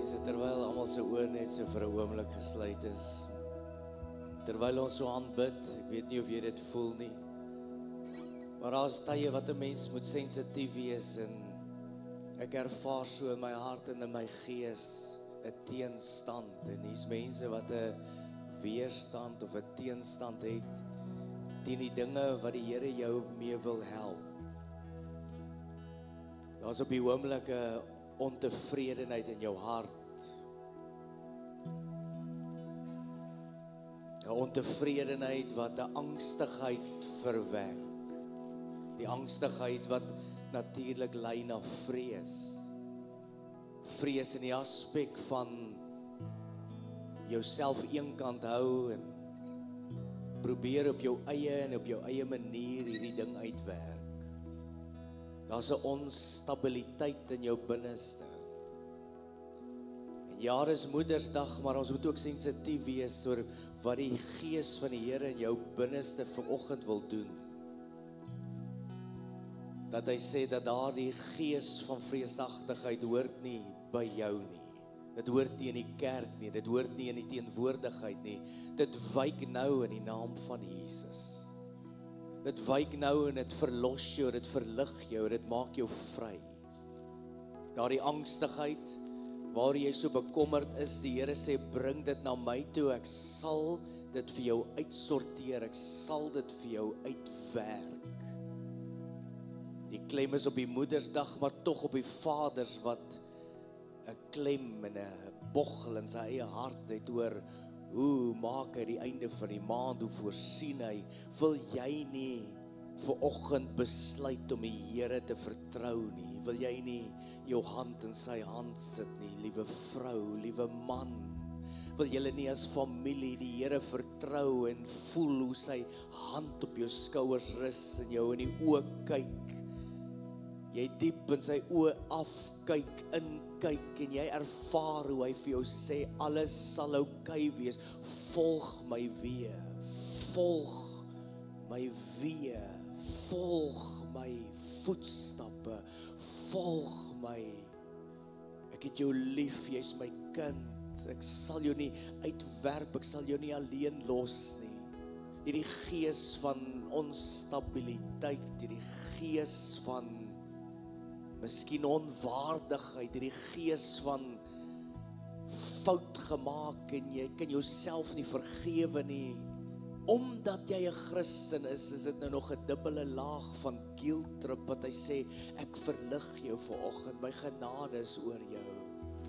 mense, terwyl almal se oë net so vir 'n oomblik gesluit is. Terwyl ons so aanbid, ek weet nie of jy dit voel nie. Maar daar's tye wat 'n mens moet sensitief wees en ek ervaar so in my hart en in my gees 'n teenstand en hier's mense wat 'n weerstand of 'n teenstand het teen die dinge wat die Here jou mee wil help. Daar's op die oomblik 'n ontevredenheid in jou hart. 'n Ontevredenheid wat 'n angstigheid verwek. Die angstigheid wat natuurlik lei na vrees. Vrees in die aspek van jouself eenkant hou en probeer op jou eie en op jou eie manier hierdie ding uitwerk. Daar's 'n onstabiliteit in jou binneste. En ja, dis Moedersdag, maar ons moet ook sensitief wees oor wat die Gees van die Here in jou binneste vanoggend wil doen. Dat hy sê dat daardie gees van vreesagtigheid hoort nie by jou nie. Dit hoort nie in die kerk nie, dit hoort nie in die teenwoordigheid nie. Dit wyk nou in die naam van Jesus. Dit wyk nou en dit verlos jou, dit verlig jou, dit maak jou vry. Daardie angstigheid, waar jy so bekommerd is, die Here sê, bring dit na my toe, ek sal dit vir jou uitsorteer, ek sal dit vir jou uitwerk. Die klem is op die Moedersdag, maar tog op die vaders wat 'n klem en 'n boggel in sy eie hart het oor hoe maak hy die einde van die maand, hoe voorsien hy. Wil jy nie vanoggend besluit om die Here te vertrou nie? Wil jy nie jou hand in sy hand sit nie, liewe vrou, liewe man? Wil julle nie as familie die Here vertrou en voel hoe sy hand op jou skouers rus en jou in die oë kyk? Jy diep in sy oë afkyk, inkyk en jy ervaar hoe hy vir jou sê, alles sal oukei wees. Volg my weer, volg my weer, volg my voetstappe, volg my. Ek het jou lief, jy's my kind. Ek sal jou nie uitwerp, ek sal jou nie alleen los nie. Hierdie gees van onstabiliteit, hierdie gees van miskien onwaardigheid, hierdie gees van fout gemaak en jy kan jouself nie vergewe nie. Omdat jy 'n Christen is dit nou nog 'n dubbele laag van guilt trip wat hy sê, ek verlig jou vanoggend, my genade is oor jou.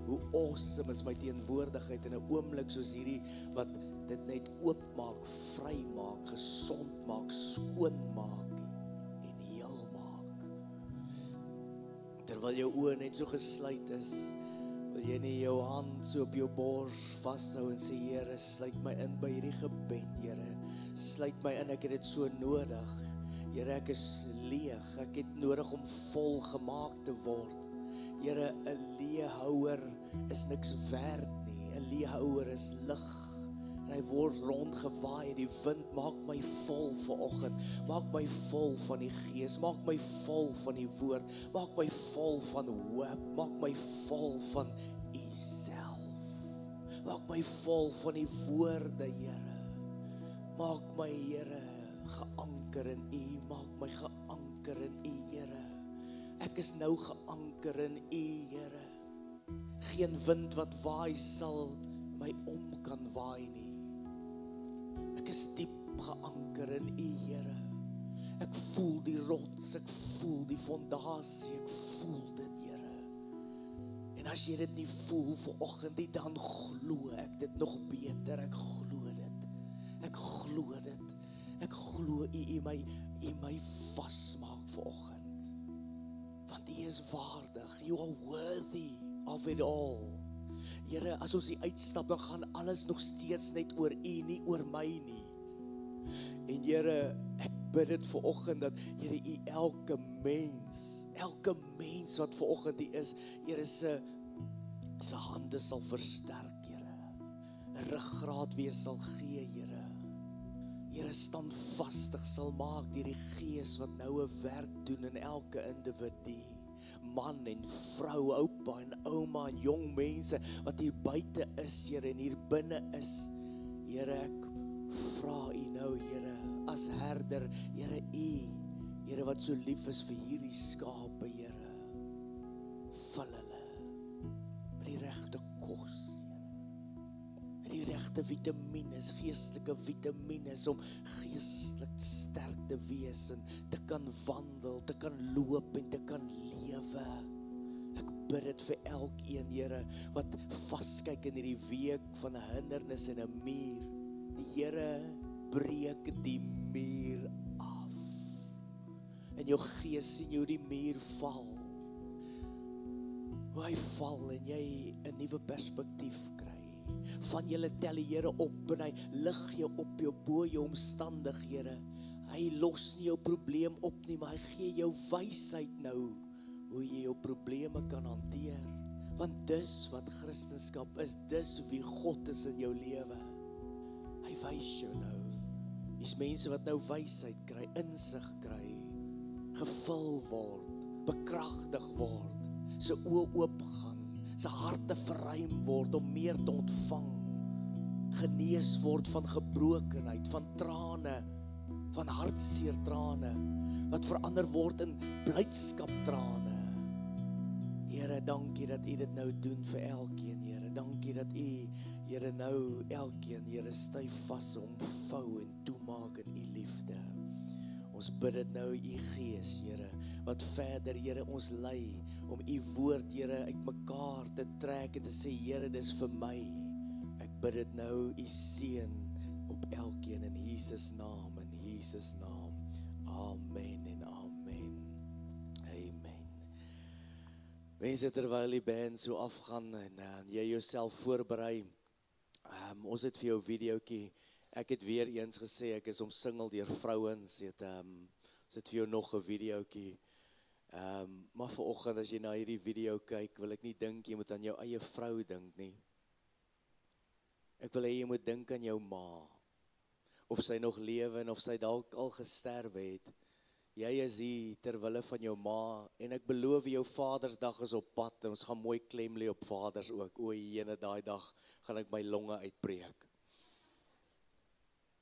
Hoe awesome is my teenwoordigheid in 'n oomblik soos hierdie wat dit net oopmaak, vry maak, gesond maak, skoon maak en heel maak. Terwyl jou oë net so gesluit is, wil jy nie jou hand so op jou bors vashou en sê, Here, sluit my in by hierdie gebed, Here. Sluit my in, ek het dit so nodig. Here, ek is leeg, ek het nodig om vol gemaak te word. Here, 'n leehouer is niks werd nie. 'n Leehouer is lig. En hy word rondgewaai, die wind maak my vol vanoggend, maak my vol van die Gees, maak my vol van die woord, maak my vol van hoop, maak my vol van U self, maak my vol van die woorde, Here, maak my, Here, geanker in U, maak my geanker in U, Here, ek is nou geanker in U, Here, geen wind wat waai sal my om kan waai nie. Ek is diep geanker in U, Here. Ek voel die rots, ek voel die fondasie, ek voel dit, Here. En as jy dit nie voel vanoggend nie, dan glo ek dit nog beter, ek glo dit. Ek glo dit. Ek glo U my vasmaak vanoggend. Want U is waardig. You are worthy of it all. Here, as ons hier uitstap, dan gaan alles nog steeds net oor U, nie oor my nie. En Here, ek bid dit vanoggend dat Here U elke mens wat vanoggend hier is, Here se hande sal versterk, Here. 'n Ruggraat weer sal gee, Here. Here, standvastig sal maak deur die Gees wat nou 'n werk doen in elke individu. man en vrou, oupa en ouma en jong mense wat hier buite is, Here, en hier binne is. Here, ek vra U nou, Here, as herder, Here, U, Here, wat so lief is vir hierdie skape, Here, vul hulle met die regte kos, met die regte vitamines, geestelike vitamines, om geestelik sterk te wees en te kan wandel, te kan loop en te kan lewe. Ek bid dit vir elkeen, Here, wat vaskyk in hierdie week van 'n hindernis en 'n muur. Die Here breek die muur af. En jou gees sien jou die muur val. Hoe hy val en jy 'n nuwe perspektief kry. Van julle tel die Here op en hy lig jou op jou bo jou omstandighede. Hy los nie jou probleem op nie, maar hy gee jou wysheid nou hoe jy jou probleme kan hanteer. Want dis wat Christendom is, dis wie God is in jou lewe. Hy wys jou nou. Hier's mense wat nou wysheid kry, insig kry, gevul word, bekragtig word, sy oë oop gaan, sy harte verruim word om meer te ontvang, genees word van gebrokenheid, van trane, van hartseer trane, wat verander word in blydskap trane. Here, dankie dat U dit nou doen vir elkeen, Here. Dankie dat U, Here, nou elkeen, Here, styf vas omvou en toemaak in U liefde. Ons bid dit nou, U Gees, Here, wat verder, Here, ons lei om U woord, Here, uitmekaar te trek en te sê, Here, dis vir my. Ek bid dit nou, U seën op elkeen in Jesus naam, in Jesus naam. Amen en amen. Amen. Mense, terwyl die band so afgaan en jy jouself voorberei, ons het vir jou videoetjie. Ek het weer eens gesê, ek is omsingel deur vrouens, ons het vir jou nog 'n videoetjie. Maar vanoggend as jy na hierdie video kyk, wil ek nie dink jy moet aan jou eie vrou dink nie. Ek wil hê jy moet dink aan jou ma. Of sy nog lewe en of sy dalk al gesterwe het. Jy is hier ter wille van jou ma en ek beloof jou Vadersdag is op pad en ons gaan mooi klem lê op vaders ook. O, jene daai dag gaan ek my longe uitbreek.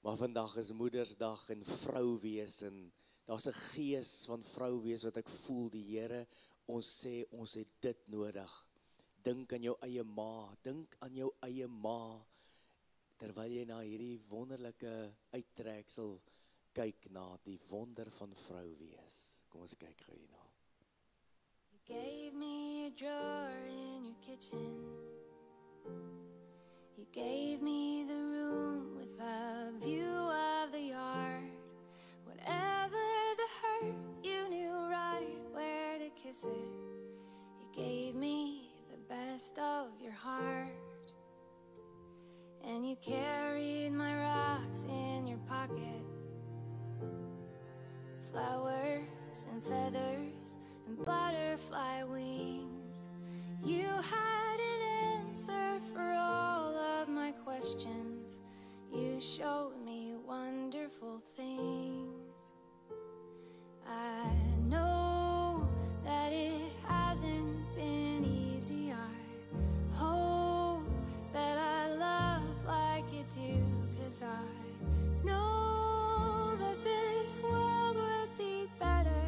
Maar vandag is Moedersdag en vrou wees en daar's 'n gees van vrou wees wat ek voel, die Here, ons sê ons het dit nodig. Dink aan jou eie ma, dink aan jou eie ma, terwyl jy na hierdie wonderlike uittreksel kyk na die wonder van vrou wees. Kom ons kyk gou hierna. You gave me a drawer in your kitchen. You gave me the room with a view of the yard. Whatever the hurt, you knew right where to kiss it. You gave me the best of your heart. And you carried my rocks in your pocket. Flowers and feathers and butterfly wings. You had an answer for all of my questions. You showed me wonderful things. I know that it hasn't been easy. I hope that I love like you do, 'cause I know that this world would be better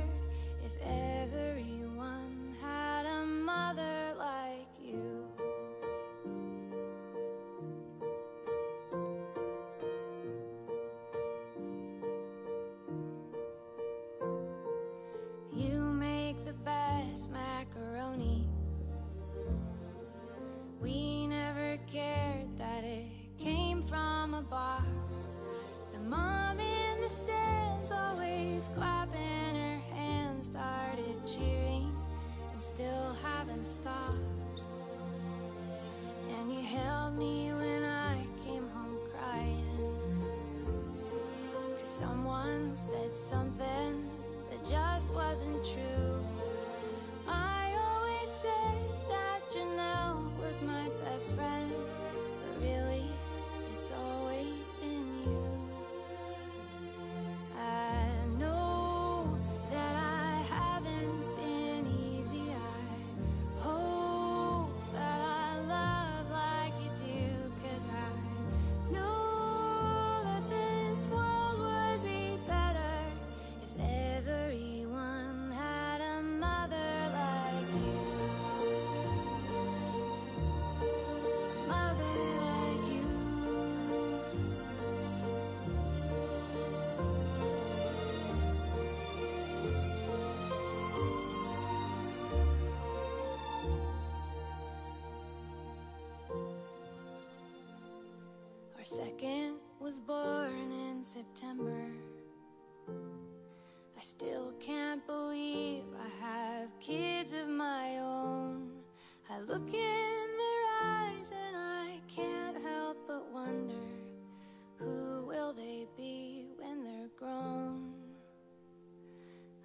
if everyone had a mother like you. You make the best macaroni. We never cared that it came from a box. The mom in the stands always clapping her hands, started cheering and still haven't stopped. And you held me when I came home crying, 'cause someone said something that just wasn't true. I always said that Janelle was my best friend, but really it's always been you. I know that I haven't been easy. second was born in September. I still can't believe I have kids of my own. I look in their eyes and I can't help but wonder, who will they be when they're grown?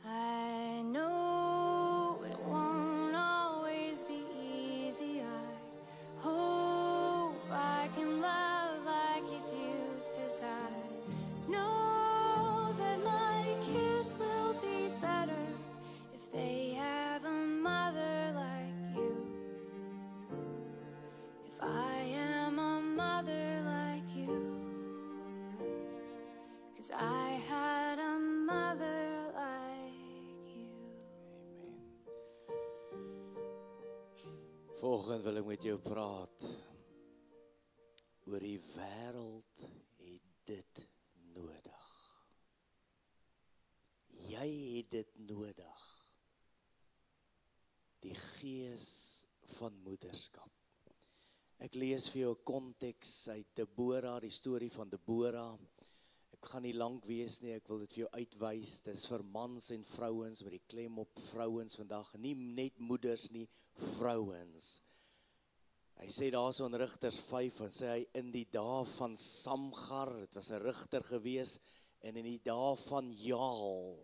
I know it won't always be easy. I hope I can love like you do, 'cause I know that my kids will be better if they have a mother like you. If I am a mother like you, 'cause I had a mother like you. Volgende wil ek met jou praat oor die wêreld het dit nodig. Jy het dit nodig. Die gees van moederskap. Ek lees vir jou 'n konteks uit Deborah, die storie van Deborah. Ek gaan nie lank wees nie, ek wil dit vir jou uitwys. Dis vir mans en vrouens, met die klem op vrouens vandag. Nie net moeders nie, vrouens. Hy sê daar so in Rigters 5, en sê hy, in die dae van Samgar, het was 'n rigter gewees, en in die dae van Jaal,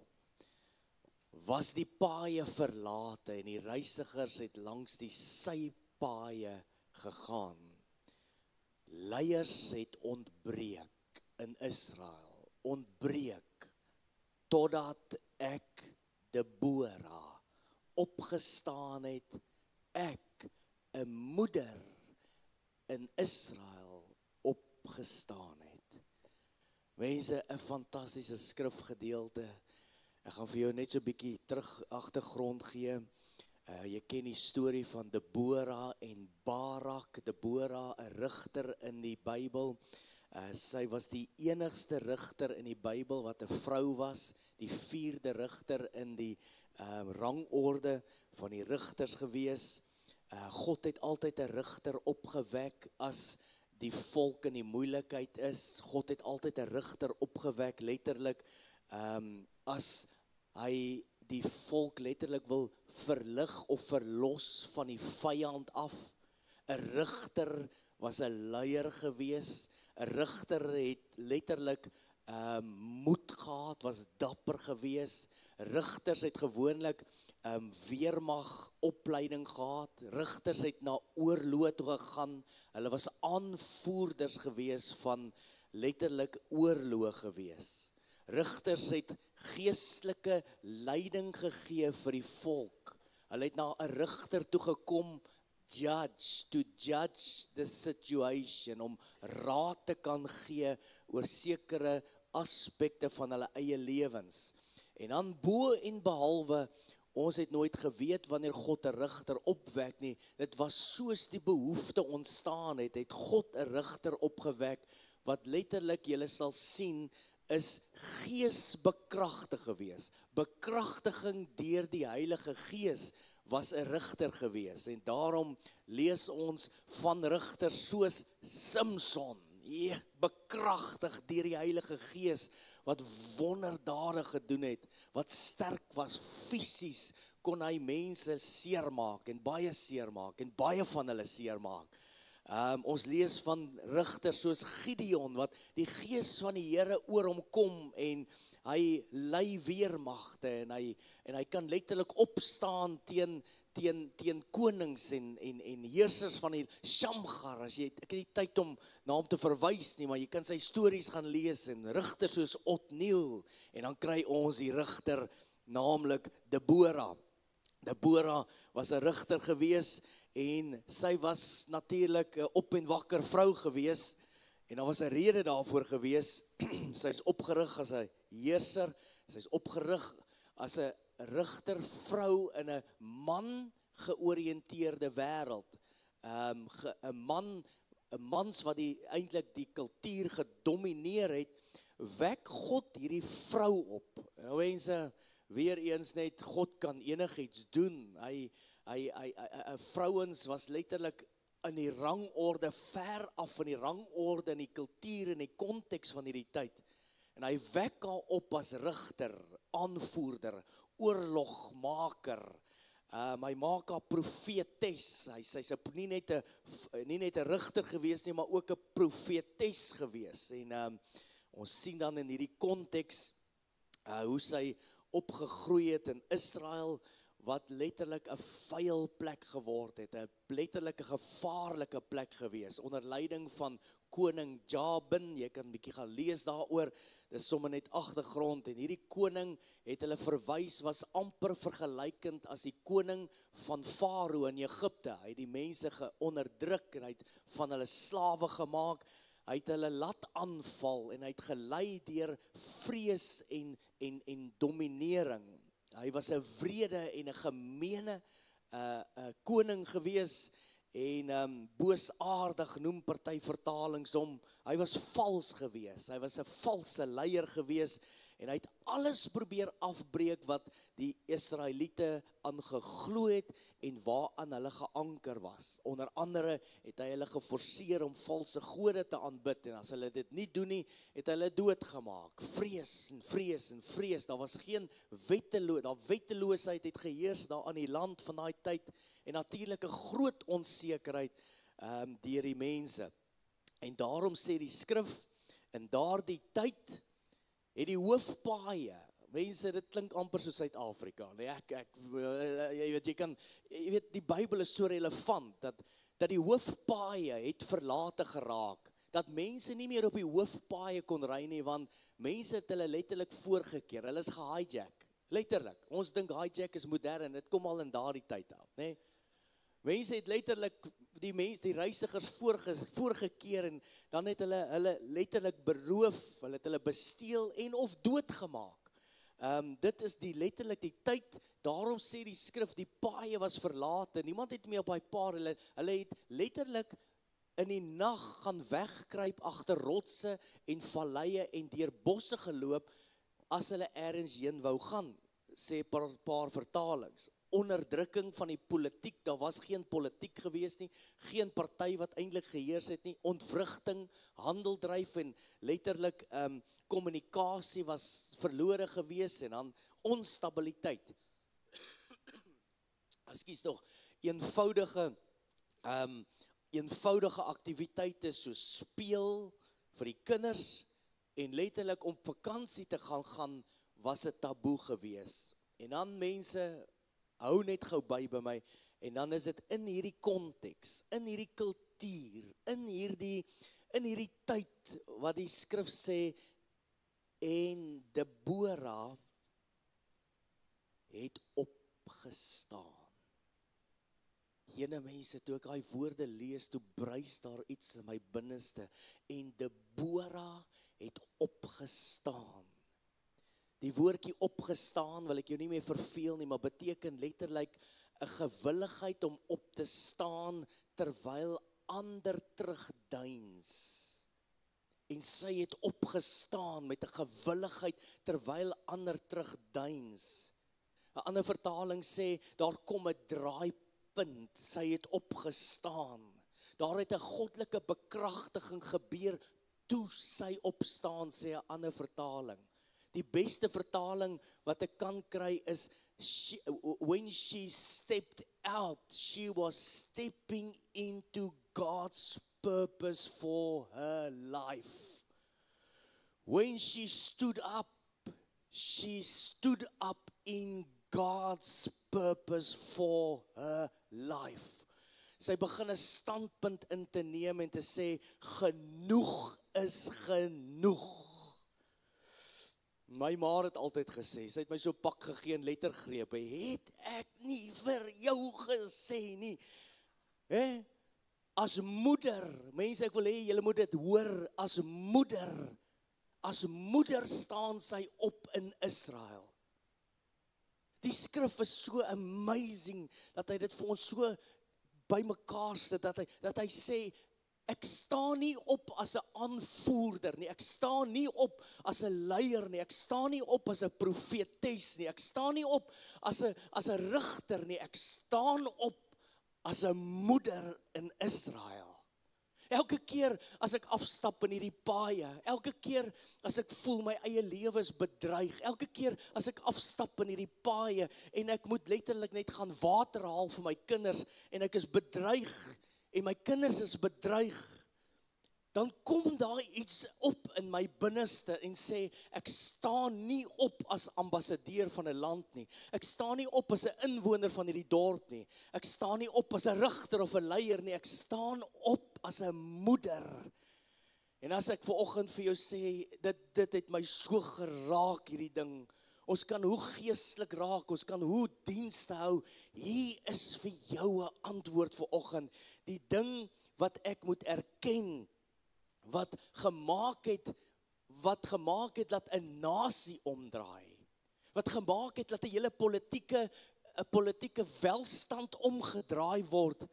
was die paaie verlate, en die reisigers het langs die sypaaie gegaan. Leiers het ontbreek in Israel, ontbreek, totdat ek, Deborah, opgestaan het, ek, 'n moeder in Israel, opgestaan het. Mense, 'n fantastiese skrifgedeelte. Ek gaan vir jou net so 'n bietjie terug agtergrond gee. Jy ken die storie van Deborah en Barak. Deborah, 'n rigter in die Bybel. Sy was die enigste rigter in die Bybel wat 'n vrou was, die 4de rigter in die rangorde van die rigters gewees. God het altyd 'n rigter opgewek as die volk in die moeilikheid is. God het altyd 'n rigter opgewek, letterlik, as hy die volk letterlik wil verlig of verlos van die vyand af. 'n Rigter was 'n leier gewees. 'n Rigter het letterlik moed gehad, was dapper gewees. Rigters het gewoonlik weermag opleiding gehad. Rigters het na oorloë toe gegaan. Hulle was aanvoerders gewees van letterlik oorloë gewees. Rigters het geestelike leiding gegee vir die volk. Hulle het na 'n rigter toe gekom, to judge the situation, om raad te kan gee oor sekere aspekte van hulle eie lewens. En dan bo en behalwe, ons het nooit geweet wanneer God 'n rigter opwek nie. Dit was soos die behoefte ontstaan het, het God 'n rigter opgewek, wat letterlik, julle sal sien, is geesbekragtig gewees. Bekragtiging deur die Heilige Gees was 'n rigter gewees. En daarom lees ons van rigters soos Samson, bekragtig deur die Heilige Gees, wat wonderdade gedoen het, wat sterk was, fisies kon hy mense seermaak en baie van hulle seermaak. Ons lees van rigters soos Gideon, wat die Gees van die Here oor hom kom, en hy lei weermagte, en hy kan letterlik opstaan teen konings en heersers van die Shamgar. Ek het nie tyd om na hom te verwys nie, maar jy kan sy stories gaan lees, en rigters soos Otniel, en dan kry ons die rigter, naamlik Deborah. Deborah was 'n rigter gewees, en sy was natuurlik 'n op en wakker vrou gewees, en daar was 'n rede daarvoor gewees. Sy is opgerig as 'n heerser, sy is opgerig as 'n rigter vrou in 'n man georiënteerde wêreld. 'n mans wat eintlik die kultuur gedomeineer het, wek God hierdie vrou op. Nou mense, weer eens net, God kan enigiets doen. Vrouens was letterlik in die rangorde, ver af van die rangorde, in die kultuur, in die konteks van hierdie tyd. En hy wek haar op as rigter, aanvoerder, oorlogmaker. Hy maak haar profetes. Sy's nie net 'n rigter gewees nie, maar ook 'n profetes gewees. En ons sien dan in hierdie konteks hoe sy opgegroei het in Israel, wat letterlik 'n vuil plek geword het, 'n letterlik 'n gevaarlike plek gewees, onder leiding van koning Jabin. Jy kan 'n bietjie gaan lees daaroor, dis sommer net agtergrond, en hierdie koning het hulle verwys, was amper vergelykend as die koning van Farao in Egipte. Hy het die mense geonderdruk, en hy het van hulle slawe gemaak, hy het hulle laat aanval, en hy het gelei deur vrees en dominering. Hy was 'n wrede en 'n gemeene koning gewees, en boosaardig noem party vertalings hom. Hy was vals gewees, hy was 'n valse leier gewees, en hy het alles probeer afbreek wat die Israeliete aangeglo het, en waaraan hulle geanker was. Onder andere het hy hulle geforseer om valse gode te aanbid, en as hulle dit nie doen nie, het hulle doodgemaak. Vrees en vrees en vrees, daar was geen wetteloosheid het geheers daar aan die land van daai tyd, en natuurlik 'n groot onsekerheid deur die mense. En daarom sê die skrif, in daardie tyd het die hoofpaaie, mense, dit klink amper soos Suid-Afrika, nee, jy weet, die Bybel is so relevant, dat die hoofpaaie het verlate geraak, dat mense nie meer op die hoofpaaie kon ry nie, want mense het hulle letterlik voorgekeer, hulle is gehijack, letterlik, ons dink hijack is modern, dit kom al in daardie tyd af, nee. Mense het letterlik die reisigers voorgekeer, en dan het hulle letterlik beroof, hulle het hulle besteel en of doodgemaak. Dit is letterlik die tyd, daarom sê die skrif, die paaie was verlate, niemand het meer op die paai, hulle het letterlik in die nag gaan wegkruip agter rotse en valleie en deur bosse geloop, as hulle ergens heen wou gaan, sê 'n paar vertalings. Onderdrukking van die politiek, daar was geen politiek gewees nie, geen party wat eintlik geheers het nie, ontwrigting, handeldryf en letterlik kommunikasie was verlore gewees, en dan onstabiliteit. Ekskuus tog, eenvoudige aktiwiteite soos speel vir die kinders, en letterlik om vakansie te gaan was 'n taboe gewees. En dan mense, hou net gou by my, en dan is dit in hierdie konteks, in hierdie kultuur, in hierdie tyd, wat die skrif sê, en Deborah het opgestaan. Jene mense, toe ek daai woorde lees, toe bruis daar iets in my binneste, en Deborah het opgestaan. Die woordjie opgestaan, wil ek jou nie meer verveel nie, maar beteken letterlik 'n gewilligheid om op te staan, terwyl ander terugdeins. En sy het opgestaan met 'n gewilligheid, terwyl ander terugdeins. 'n ander vertaling sê, daar kom 'n draaipunt, sy het opgestaan. Daar het 'n goddelike bekragtiging gebeur, toe sy opstaan, sê 'n ander vertaling. Die beste vertaling wat ek kan kry is, when she stepped out, she was stepping into God's purpose for her life. When she stood up in God's purpose for her life. Sy begin 'n standpunt in te neem en te sê, genoeg is genoeg. My ma het altyd gesê, sy het my so pak gegee en lettergrepe, het ek nie vir jou gesê nie. As moeder, mense, ek wil hê julle moet dit hoor, as moeder staan sy op in Israel. Die skrif is so amazing, dat hy dit vir ons so bymekaar sit, dat hy sê, ek staan nie op as 'n aanvoerder nie, ek staan nie op as 'n leier nie, ek staan nie op as 'n profetes nie, ek staan nie op as 'n rigter nie, ek staan op as 'n moeder in Israel. Elke keer as ek afstap in hierdie paaie, elke keer as ek voel my eie lewe is bedreig, elke keer as ek afstap in hierdie paaie en ek moet letterlik net gaan water haal vir my kinders en ek is bedreig en my kinders is bedreig, dan kom daar iets op in my binneste en sê, ek staan nie op as ambassadeur van 'n land nie. Ek staan nie op as 'n inwoner van hierdie dorp nie. Ek staan nie op as 'n rigter of 'n leier nie. Ek staan op as 'n moeder. En as ek vanoggend vir jou sê, dit het my so geraak hierdie ding. Ons kan hoe geestelik raak, ons kan hoe dienste hou. Hier is vir jou 'n antwoord vanoggend. Die ding wat ek moet erken, wat gemaak het dat 'n nasie omdraai. Wat gemaak het dat 'n hele politieke welstand omgedraai word,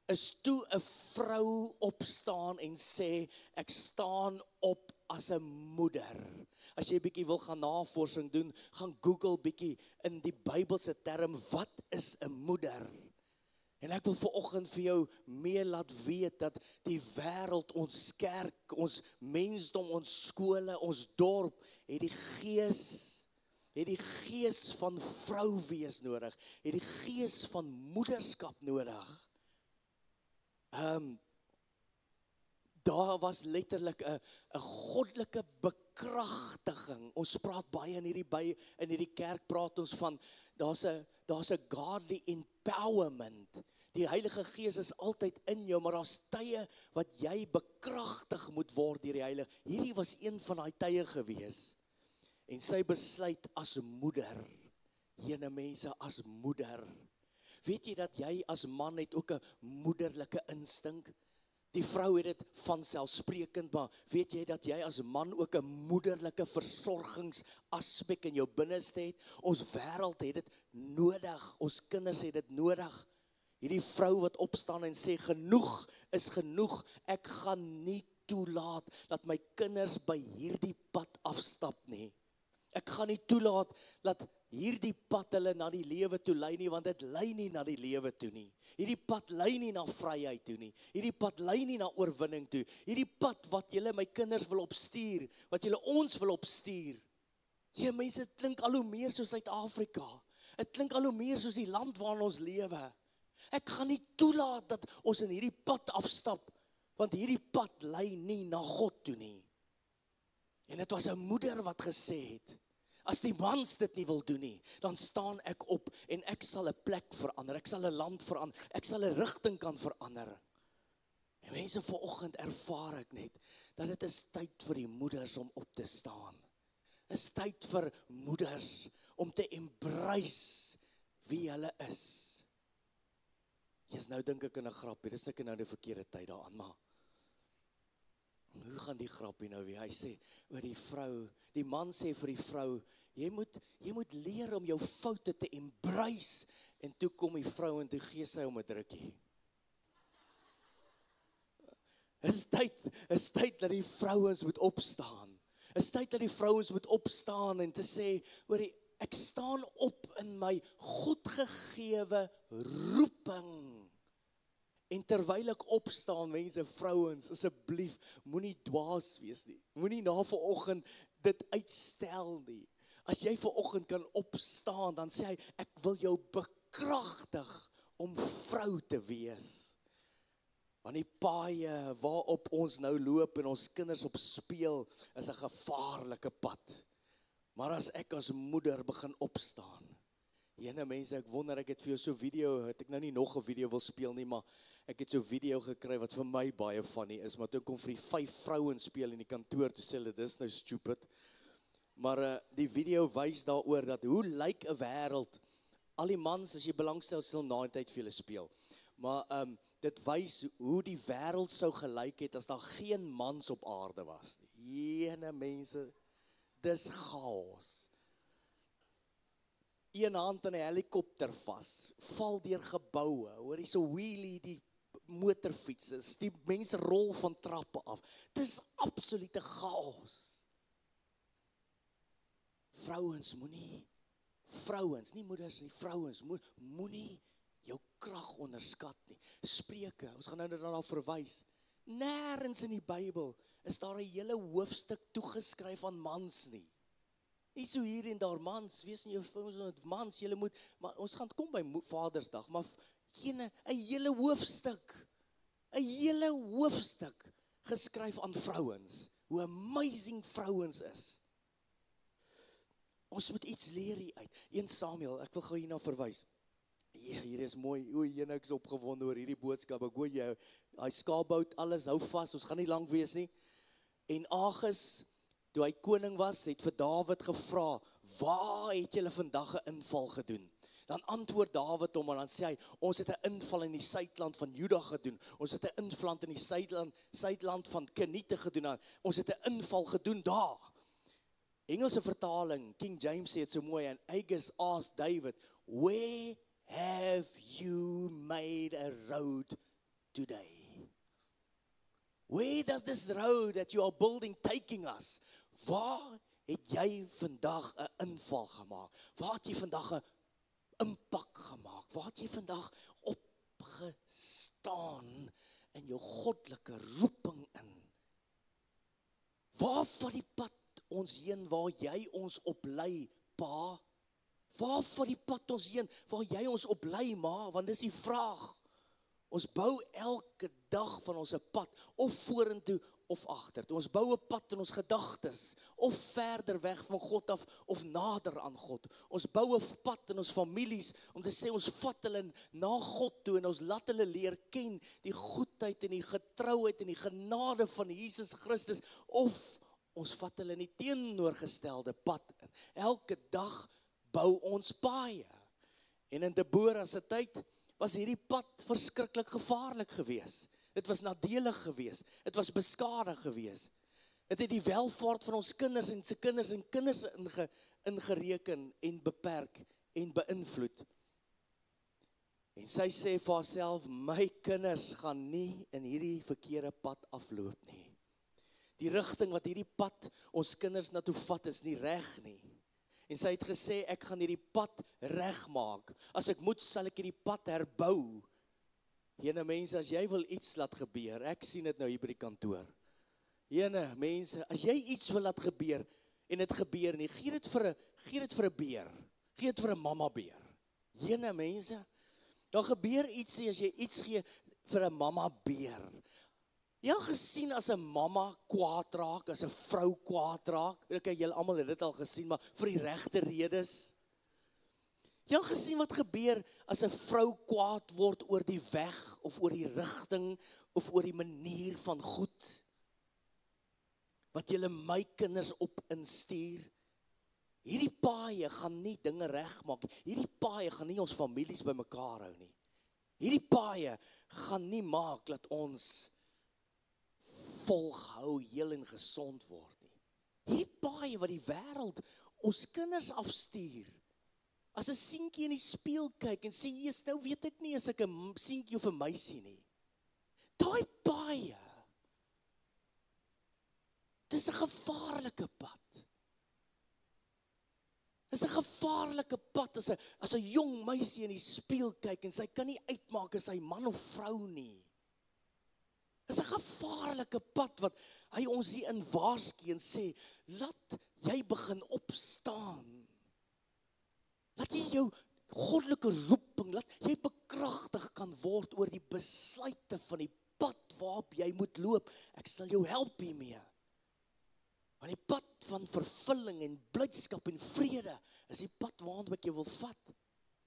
is toe 'n vrou opstaan en sê, ek staan op as 'n moeder. As jy bietjie wil gaan navorsing doen, gaan Google bietjie in die Bybelse term, wat is 'n moeder? En ek wil vanoggend vir jou mee laat weet dat die wêreld, ons kerk, ons mensdom, ons skole, ons dorp, het die gees van vrou wees nodig, het die gees van moederskap nodig. Daar was letterlik 'n goddelike bekragtiging. Ons praat baie in hierdie kerk praat ons van daar's 'n godly empowerment. Die Heilige Gees is altyd in jou, maar daar's tye wat jy bekragtig moet word deur die Heilige. Hierdie was een van daai tye gewees. En sy besluit as moeder, jene mense as moeder. Weet jy dat jy as man het ook 'n moederlike instink? Die vrou het dit vanselfsprekend, maar weet jy dat jy as man ook 'n moederlike versorgingsaspek in jou binneste het? Ons wêreld het dit nodig, ons kinders het dit nodig. Hierdie vrou wat opstaan en sê, genoeg is genoeg, ek gaan nie toelaat dat my kinders by hierdie pad afstap nie. Ek gaan nie toelaat dat hierdie pad hulle na die lewe toe lei nie, want dit lei nie na die lewe toe nie. Hierdie pad lei nie na vryheid toe nie. Hierdie pad lei nie na oorwinning toe. Hierdie pad wat julle my kinders wil opstuur, wat julle ons wil opstuur. Ja, mense, dit klink al hoe meer soos Suid-Afrika. Dit klink al hoe meer soos die land waarin ons lewe. Ek gaan nie toelaat dat ons in hierdie pad afstap, want hierdie pad lei nie na God toe nie. En dit was 'n moeder wat gesê het, as die mans dit nie wil doen nie, dan staan ek op en ek sal 'n plek verander, ek sal 'n land verander, ek sal 'n rigting kan verander. En mense, vanoggend ervaar ek net, dat dit is tyd vir die moeders om op te staan. Dit is tyd vir moeders om te embrace wie hulle is. Yes, nou dink ek in 'n grappie, dis net nou die verkeerde tyd daaraan, maar hoe gaan die grappie nou weer? Hy sê oor die vrou, die man sê vir die vrou, jy moet leer om jou foute te embrace, en toe kom die vrou en toe gee sy om 'n drukkie. Is tyd dat die vrouens moet opstaan. Is tyd dat die vrouens moet opstaan en te sê, hoorie, ek staan op in my Godgegewe roeping. En terwyl ek opstaan, mense, vrouens, asseblief, moenie dwaas wees nie. Moenie na vanoggend dit uitstel nie. As jy vanoggend kan opstaan, dan sê hy, ek wil jou bekragtig om vrou te wees. Want die paaie waarop ons nou loop en ons kinders op speel, is 'n gevaarlike pad. Maar as ek as moeder begin opstaan, jene mense, ek wonder, ek het vir jou so video, het ek nou nie nog 'n video wil speel nie, maar ek het so video gekry wat vir my baie funny is, maar toe kom vir die 5 vrouens speel in die kantoor, toe sê hulle, dis nou stupid. Maar die video wys daaroor dat hoe lyk 'n wêreld, al die mans, as jy belangstel, sal na die tyd vir julle speel. Maar dit wys hoe die wêreld sou gelyk het as daar geen mans op aarde was nie. Jene mense, dis chaos. Een hand in 'n helikopter vas, val deur geboue, hoor jy so wheelie die motorfietses, die mense rol van trappe af. Dis absolute chaos. Vrouens, nie moeders nie, vrouens, moenie jou krag onderskat nie. Spreuke, ons gaan nou daarna verwys. Nêrens in die Bybel is daar 'n hele hoofstuk toegeskryf aan mans nie. Nie so hier en daar mans, wees in jou vrouens met mans, julle moet, maar ons gaan kom by Vadersdag, maar 'n hele hoofstuk geskryf aan vrouens, hoe amazing vrouens is. Ons moet iets leer hier uit. 1 Samuel, ek wil gou hierna verwys. Ja, hier is mooi, ek is opgewonde oor hierdie boodskap, ek hoor jou, hy skaapbout, alles, hou vas, ons gaan nie lank wees nie. En Agis, toe hy koning was, het vir Dawid gevra, waar het julle vandag 'n inval gedoen? Dan antwoord Dawid hom en dan sê hy, ons het 'n inval in die suidland van Juda gedoen, ons het 'n inval in die suidland van Kenite gedoen, ons het 'n inval gedoen daar. Engelse vertaling, King James sê dit so mooi, and Agis asked David, where have you made a road today? Where does this road that you are building taking us? Waar het jy vandag 'n inval gemaak? Waar het jy vandag 'n impak gemaak? Waar het jy vandag opgestaan in jou goddelike roeping in? Waar van die pad ons heen waar jy ons oplei, pa? Waar van die pad ons heen waar jy ons oplei, ma? Want dis die vraag. Ons bou elke dag van ons 'n pad, of vorentoe of agtertoe. Ons bou 'n pad in ons gedagtes, of verder weg van God af, of nader aan God. Ons bou 'n pad in ons families, om te sê ons vat hulle na God toe, en ons laat hulle leer ken die goedheid en die getrouheid en die genade van Jesus Christus, of ons vat hulle in die teenoorgestelde pad in. Elke dag bou ons paaie. En in Deborah se tyd was hierdie pad verskriklik gevaarlik geweest. Dit was nadelig geweest. Dit was beskadig geweest. Dit het die welvaart van ons kinders en se kinders ingereken en beperk en beïnvloed. En sy sê vir haarself, my kinders gaan nie in hierdie verkeerde pad afloop nie. Die rigting wat hierdie pad ons kinders na toe vat is nie reg nie. En sy het gesê, ek gaan hierdie pad regmaak. As ek moet, sal ek hierdie pad herbou. Jene mense, as jy wil iets laat gebeur, ek sien dit nou hier by die kantoor. Jene mense, as jy iets wil laat gebeur, en dit gebeur nie, gee dit vir 'n beer. Gee dit vir 'n mamma beer. Jene mense, dan gebeur ietsie as jy iets gee vir 'n mamma beer. Jy al gesien as 'n mamma kwaad raak, as 'n vrou kwaad raak? Okay, julle almal het dit al gesien, maar vir die regte redes. Jy al gesien wat gebeur as 'n vrou kwaad word oor die weg, of oor die rigting, of oor die manier van goed? Wat julle my kinders op instuur? Hierdie paaie gaan nie dinge regmaak. Hierdie paaie gaan nie ons families bymekaar hou nie. Hierdie paaie gaan nie maak dat ons volhou, heel en gesond word nie. Hierdie paaie wat die wêreld ons kinders afstuur. As 'n seentjie in die spieël kyk en sê, "Jesus, nou weet ek nie as ek 'n seentjie of 'n meisie nie." Daai paaie, dis 'n gevaarlike pad. Dis 'n gevaarlike pad as 'n jong meisie in die spieël kyk en sy kan nie uitmaak as hy man of vrou nie. Dis 'n gevaarlike pad wat hy ons hier in waarsku en sê, laat jy begin opstaan. Laat jy jou goddelike roeping, laat jy bekragtig kan word oor die besluite van die pad waarop jy moet loop. Ek sal jou help hiermee. Want die pad van vervulling en blydskap en vrede is die pad waarop ek jou wil vat.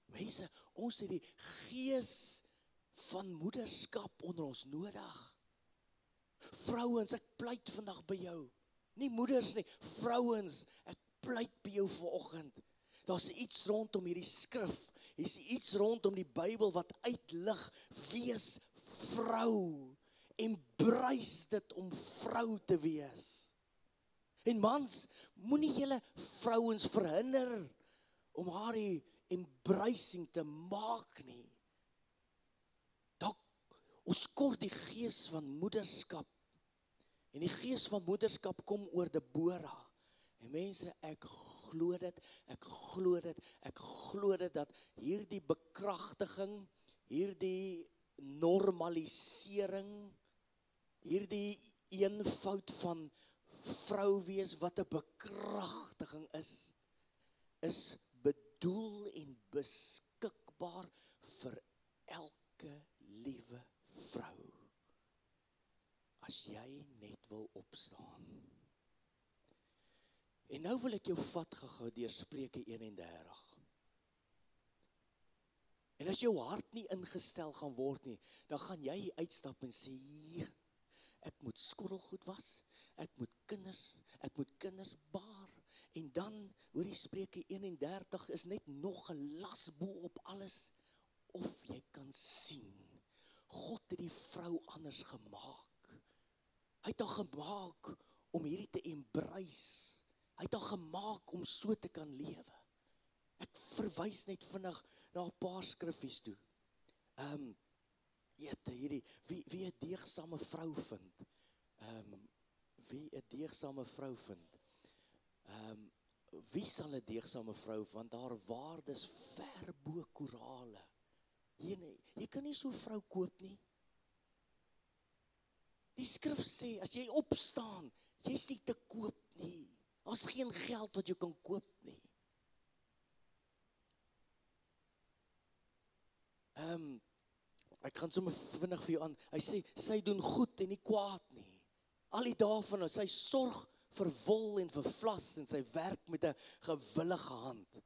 Mense, ons het die gees van moederskap onder ons nodig. Vrouens, ek pleit vandag by jou. Nie moeders nie, vrouens, ek pleit by jou vanoggend. Daar's iets rondom hierdie skrif. Hier's iets rondom die Bybel wat uitlig. Wees vrou. Embrace dit om vrou te wees. En mans, moenie julle vrouens verhinder om haar embracing te maak nie. Ons kort die gees van moederskap. En die gees van moederskap kom oor Deborah. En mense, ek glo dit dat hierdie bekragtiging, hierdie normalisering, hierdie eenvoud van vrou wees wat 'n bekragtiging is bedoel en beskikbaar vir elke liewe vrou. As jy net wil opstaan. En nou wil ek jou vat gehou deur Spreuke 31. En as jou hart nie ingestel gaan word nie, dan gaan jy uitstap en sê, ek moet skottelgoed was, ek moet kinders baar, en dan, hoor die Spreuke 31 is net nog 'n las bo op alles, of jy kan sien, God het die vrou anders gemaak. Hy het haar gemaak om hierdie te embrace, hy het haar gemaak om so te kan lewe. Ek verwys net vinnig na 'n paar skriffies toe. Wie 'n deegsame vrou vind. Wie 'n deegsame vrou vind. Wie sal 'n deegsame vrou, want haar waardes ver bo korale. Jy kan nie so 'n vrou koop nie. Die skrif sê, as jy opstaan, jy's nie te koop nie. Daar's geen geld wat jy kan koop nie. Ek gaan sommer vinnig vir jou aan. Hy sê, sy doen goed en nie kwaad nie. Al die dae van haar, sy sorg vir wol en vir vlas en sy werk met 'n gewillige hand.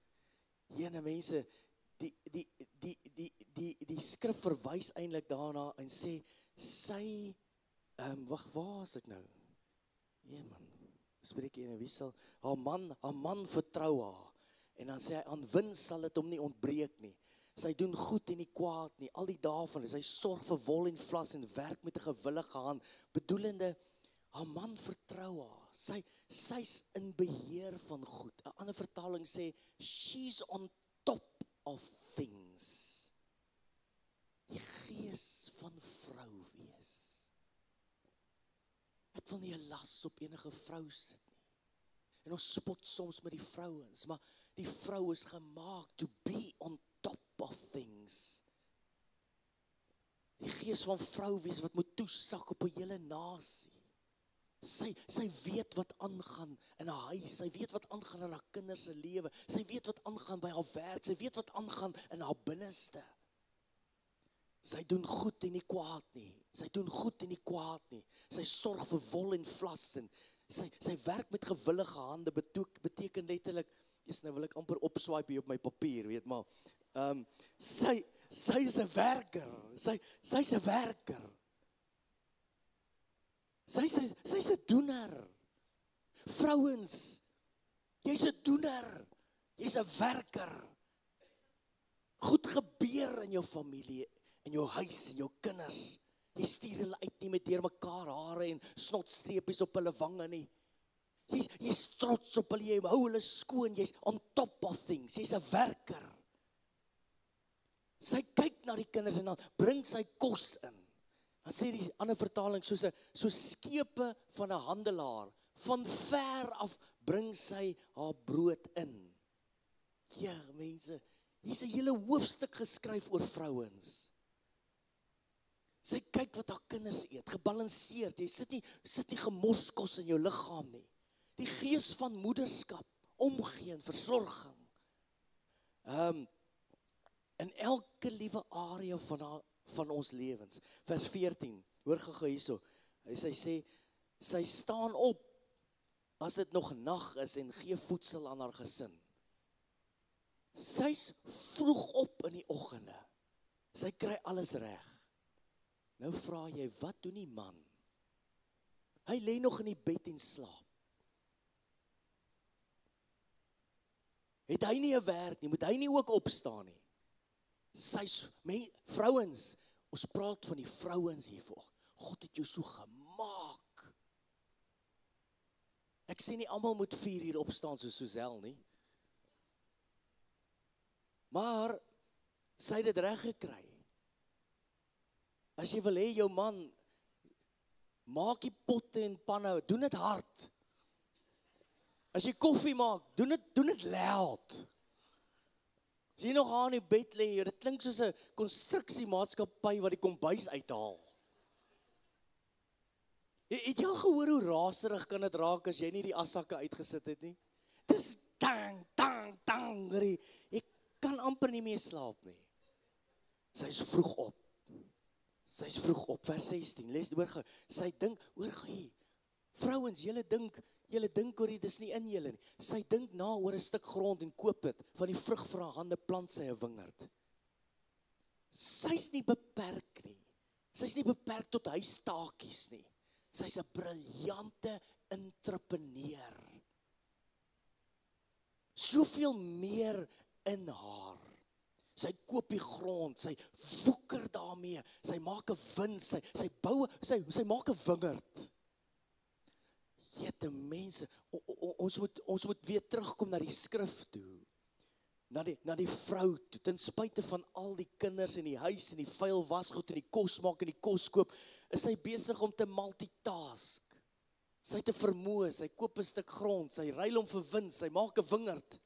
Jene mense, die skrif verwys eintlik daarna en sê, sy, waar is ek nou? Man, Spreuke 1, wie sal, haar man vertrou haar, en dan sê hy, aan wins sal dit hom nie ontbreek nie. Sy doen goed en nie kwaad nie, al die dae van, sy sorg vir wol en vlas en werk met 'n gewillige hand, bedoelende, haar man vertrou haar, sy's in beheer van goed. 'n ander vertaling sê, she's on top of things. Die gees van vrou wees. Ek wil nie 'n las op enige vrou sit nie. En ons spot soms met die vrouens, maar die vrou is gemaak to be on top of things. Die gees van vrou wees wat moet toesak op 'n hele nasie. Sy weet wat aangaan in haar huis, sy weet wat aangaan in haar kinders se lewe, sy weet wat aangaan by haar werk, sy weet wat aangaan in haar binneste. Sy doen goed en nie kwaad nie. Sy doen goed en nie kwaad nie. Sy sorg vir wol en vlas en sy werk met gewillige hande, beteken letterlik, nou wil ek amper opswipe hier op my papier, weet maar, sy is 'n werker, sy's 'n werker. Sy's 'n doener. Vrouens, jy's 'n doener, jy's 'n werker. Goed gebeur in jou familie, in jou huis, in jou kinders. Jy stuur hulle uit nie met deurmekaar hare en snotstreepies op hulle wange nie. Jy's trots op hulle, jy hou hulle skoon, jy's on top of things, jy's 'n werker. Sy kyk na die kinders en dan bring sy kos in. Dan sê die ander vertaling, so skepe van 'n handelaar, van ver af bring sy haar brood in. Ja, mense, hier's 'n hele hoofstuk geskryf oor vrouens. Sy kyk wat haar kinders eet, gebalanseerd, jy sit nie gemors kos in jou liggaam nie. Die gees van moederskap, omgee en versorging. In elke liewe area van ons lewens. Vers 14, hoor gou hierso. Sy sê, sy staan op as dit nog nag is en gee voedsel aan haar gesin. Sy's vroeg op in die oggende. Sy kry alles reg. Nou vra jy, wat doen die man? Hy lê nog in die bed en slaap. Het hy nie 'n werk nie, moet hy nie ook opstaan nie. Vrouens, ons praat van die vrouens hiervoor. God het jou so gemaak. Ek sê nie almal moet 4 uur opstaan soos Suzel nie. Maar sy het dit reg gekry. As jy wil hê jou man, maak die potte en panne, doen dit hard. As jy koffie maak, doen dit loud. As jy nog aan die bed lê, dit klink soos 'n konstruksiemaatskappy wat die kombuis uithaal. Het jy al gehoor hoe raserig kan dit raak as jy nie die assakke uitgesit het nie? Dis tang, tang, tang, ek kan amper nie meer slaap nie. Sy is vroeg op. Sy's vroeg op, vers 16, lees die oorge. Sy dink, oorge, vrouens, julle dink oor dis nie in julle nie. Sy dink na oor 'n stuk grond en koop dit, van die vrug van haar hande plant sy 'n wingerd. Sy's nie beperk nie. Sy's nie beperk tot huistakies nie. Sy's 'n briljante entrepreneur. Soveel meer in haar. Sy koop die grond, sy woeker daarmee, sy maak 'n wins, sy maak 'n wingerd. Jette mense, ons moet weer terugkom na die skrif toe, na die vrou toe, ten spyte van al die kinders en die huis en die vuil wasgoed en die kos maak en die kos koop, is sy besig om te multitask. Sy het 'n vermoë, sy koop 'n stuk grond, sy ruil hom vir wins, sy maak 'n wingerd.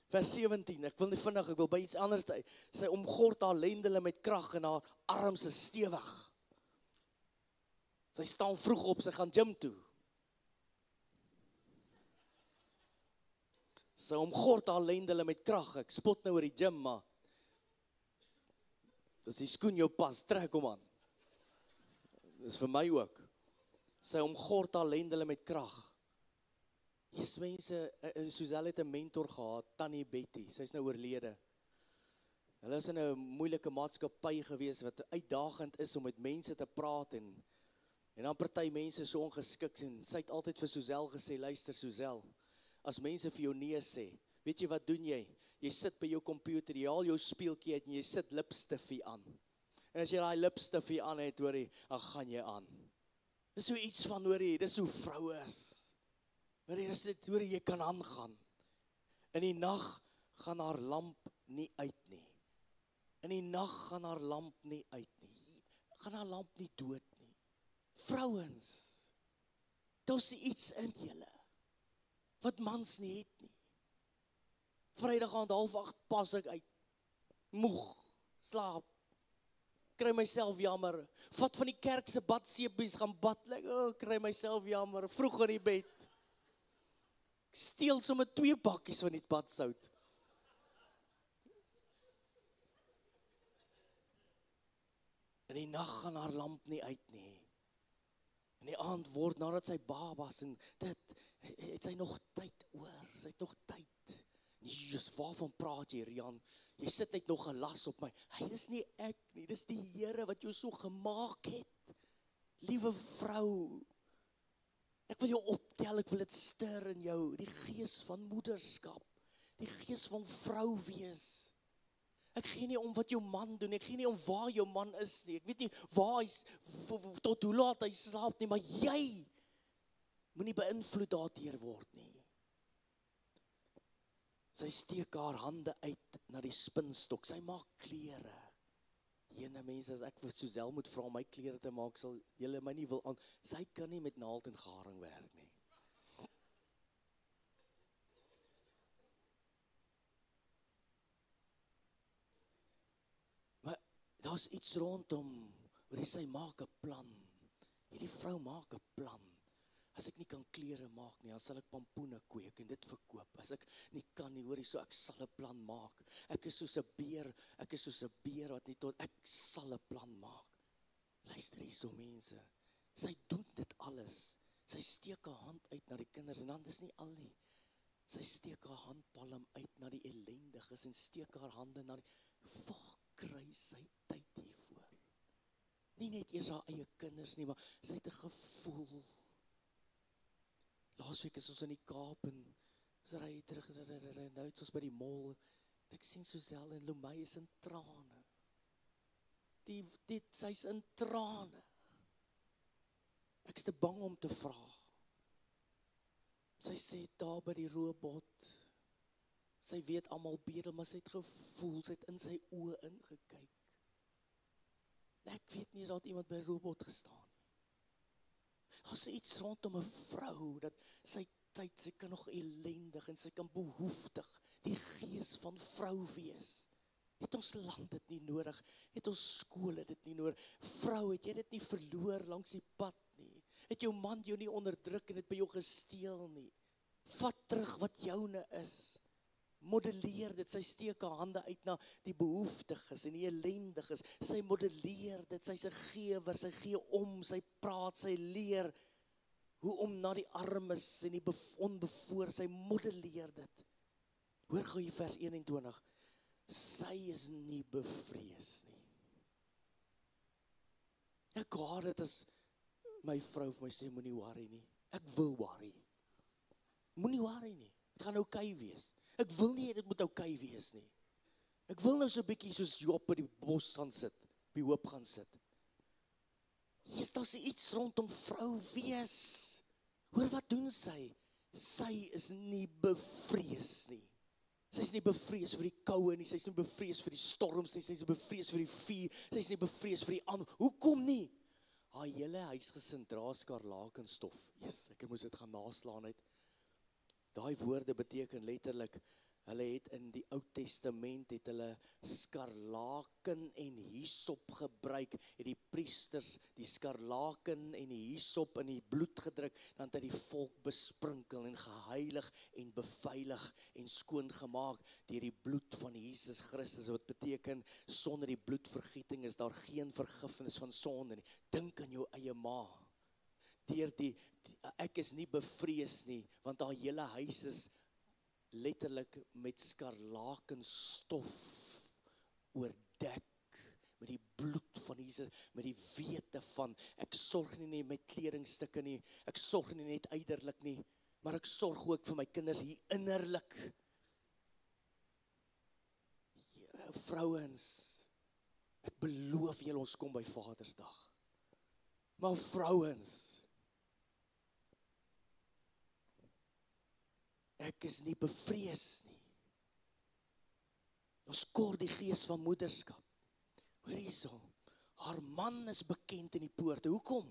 Vers 17, ek wil nie vinnig, ek wil by iets anders uit. Sy omgord haar lendele met krag en haar arms is stewig. Sy staan vroeg op, sy gaan gym toe. Sy omgord haar lendele met krag. Ek spot nou oor die gym, maar as die skoen jou pas, trek hom aan. Dis vir my ook. Sy omgord haar lendele met krag. Jesus mense, Suzelle het 'n mentor gehad, Tannie Betty, sy's nou oorlede. Hulle is in 'n moeilike maatskappy gewees wat uitdagend is om met mense te praat en dan party mense so ongeskik en sy het altyd vir Suzelle gesê, luister Suzelle, as mense vir jou nee sê, weet jy wat doen jy? Jy sit by jou komputer, jy haal jou speeltjie uit en jy sit lipstifie aan. En as jy daai lipstifie aan het, hoorie, dan gaan jy aan. Dis so iets van, hoorie, dis hoe vroue is. Hoorie, dis dit, hoorie, jy kan aangaan. In die nag gaan haar lamp nie uit nie. In die nag gaan haar lamp nie uit nie. Gaan haar lamp nie dood nie. Vrouens, daar's iets in julle wat mans nie het nie. Vrydag aand 7:30 pas ek uit. Moeg, slaap. Kry myself jammer. Vat van die kerk se badseepies gaan bad. Kry myself jammer. Vroeg in die bed. Steel sommer 2 bakkies van die badsout. In die nag gaan haar lamp nie uit nie. In die aand word, nadat sy babas en dit, het sy nog tyd oor. Sy het nog tyd. Jesus, waarvan praat jy, Rian? Jy sit net nog 'n las op my. Hey, dis nie ek nie, dis die Here wat jou so gemaak het. Liewe vrou, ek wil jou optel, ek wil dit stir in jou, die gees van moederskap, die gees van vrou wees. Ek gee nie om wat jou man doen, ek gee nie om waar jou man is nie, ek weet nie waar hy, tot hoe laat hy slaap nie, maar jy moenie beïnvloed daardeur word nie. Sy steek haar hande uit na die spinstok, sy maak klere. Jene mense, as ek vir Suzelle moet vra om my klere te maak, sal julle my nie wil aan. Sy kan nie met naald en garing werk nie. Maar daar's iets rondom, waar sy maak 'n plan. Hierdie vrou maak 'n plan. As ek nie kan klere maak nie, dan sal ek pampoene kweek en dit verkoop. As ek nie kan nie, hoor jy so, ek sal 'n plan maak. Ek is soos 'n beer wat nie tot, ek sal 'n plan maak. Luister hierso mense, sy doen dit alles. Sy steek haar hand uit na die kinders en dan dis nie al nie. Sy steek haar handpalm uit na die ellendiges en steek haar hande na die, waar kry sy tyd hiervoor? Nie net eers haar eie kinders nie, maar sy het 'n gevoel. Laasweek is ons in die Kaap en ons ry terug, nou het ons by die mall, en ek sien Suzelle en Lomay is in trane. Sy's in trane. Ek is te bang om te vra. Sy sê daar by die robot, sy weet almal bedel, maar sy het gevoel, sy het in sy oë ingekyk. Ek weet nie dat iemand by robot gestaan. As iets rondom 'n vrou, dat sy tyd, sy kan nog ellendig en sy kan behoeftig die gees van vrou wees? Het ons land dit nie nodig? Het ons skole dit nie nodig? Vrou, het jy dit nie verloor langs die pad nie? Het jou man jou nie onderdruk en het by jou gesteel nie? Vat terug wat joune is. Modelleer dit, sy steek haar hande uit na die behoeftiges en die ellendiges. Sy modelleer dit, sy's 'n gewer, sy gee om, sy praat, sy leer hoe om na die armes en die onbevoor, sy modelleer dit. Hoor gou hier vers 21. Sy is nie bevrees nie. Ek haat dit as my vrou vir my sê, moenie worry nie. Ek wil worry. Moenie worry nie, dit gaan oukei wees. Ek wil nie dit moet oukei wees nie. Ek wil nou so 'n bietjie soos Job by die bos gaan sit, by hoop gaan sit. Hier daar se iets rondom vrou wees. Hoor wat doen sy? Sy is nie bevrees nie. Sy is nie bevrees vir die koue nie, sy is nie bevrees vir die storms nie, sy is nie bevrees vir die vuur, sy is nie bevrees vir die ander. Hoekom nie? Haar hele huisgesin dra skarlakenstof. Yes, ek moes dit gaan naslaan uit. Daai woorde beteken letterlik, hulle het in die Ou Testament het hulle skarlaken en hyssop gebruik, het die priesters die skarlaken en die hyssop in die bloed gedruk, dan het die volk besprinkel en geheilig en beveilig en skoon gemaak deur die bloed van Jesus Christus, wat beteken, sonder die bloedvergieting is daar geen vergifnis van sonde nie. Dink aan jou eie ma. Ek is nie bevrees nie, want haar hele huis is letterlik met skarlakenstof oordek, met die bloed van Jesus, met die wete van, ek sorg nie net met kledingstukke nie, ek sorg nie net uiterlik nie, maar ek sorg ook vir my kinders hier innerlik. Vrouens, ek beloof julle ons kom by Vadersdag, maar vrouens, ek is nie bevrees nie. Ons kort die gees van moederskap. Hoor hierso, haar man is bekend in die poorte. Hoekom?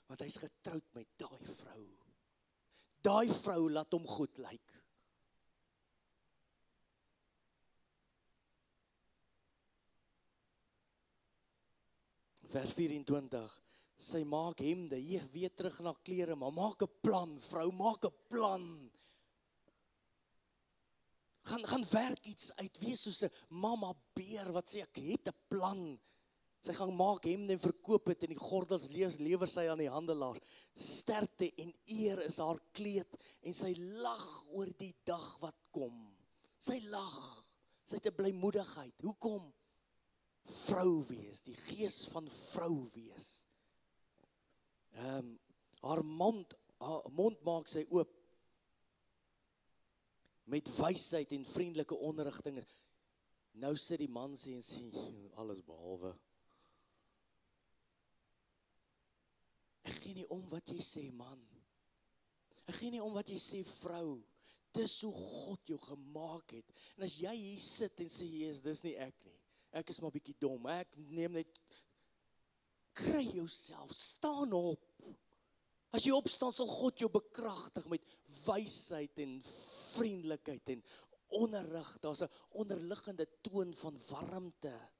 Want hy's getroud met daai vrou. Daai vrou laat hom goed lyk. Vers 24, sy maak hemde, hier weer terug na klere, maar maak 'n plan, vrou, maak 'n plan. Gaan werk iets uit, wees soos 'n mama beer wat sê, ek het 'n plan. Sy gaan maak hemde en verkoop het en die gordels lewer sy aan die handelaar. Sterkte en eer is haar kleed en sy lag oor die dag wat kom. Sy lag, sy het 'n blymoedigheid. Hoekom? Vrou wees, die gees van vrou wees. Haar mond maak sy oop met wysheid en vriendelike onderrigting. Nou sit die man sê en sê, alles behalwe. Ek gee nie om wat jy sê, man. Ek gee nie om wat jy sê, vrou. Dis hoe God jou gemaak het. En as jy hier sit en sê, Jesus, dis nie ek nie. Ek is maar bietjie dom. Ek neem net, kry jouself, staan op. As jy opstaan, sal God jou bekragtig met wysheid en vriendelikheid en onderrig. Daar's 'n onderliggende toon van warmte.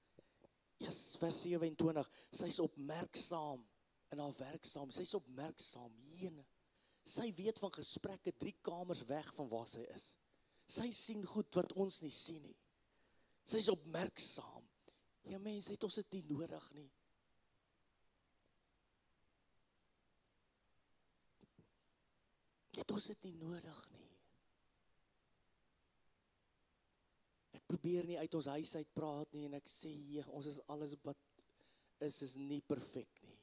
Yes, vers 27, sy's opmerksaam in haar werksaam. Sy's opmerksaam hierne. Sy weet van gesprekke 3 kamers weg van waar sy is. Sy sien goed wat ons nie sien nie. Sy's opmerksaam. Ja, mense, het ons dit nie nodig nie. Het ons dit nie nodig nie. Ek probeer nie uit ons huis uit praat nie en ek sê, ons is alles wat is nie perfek nie.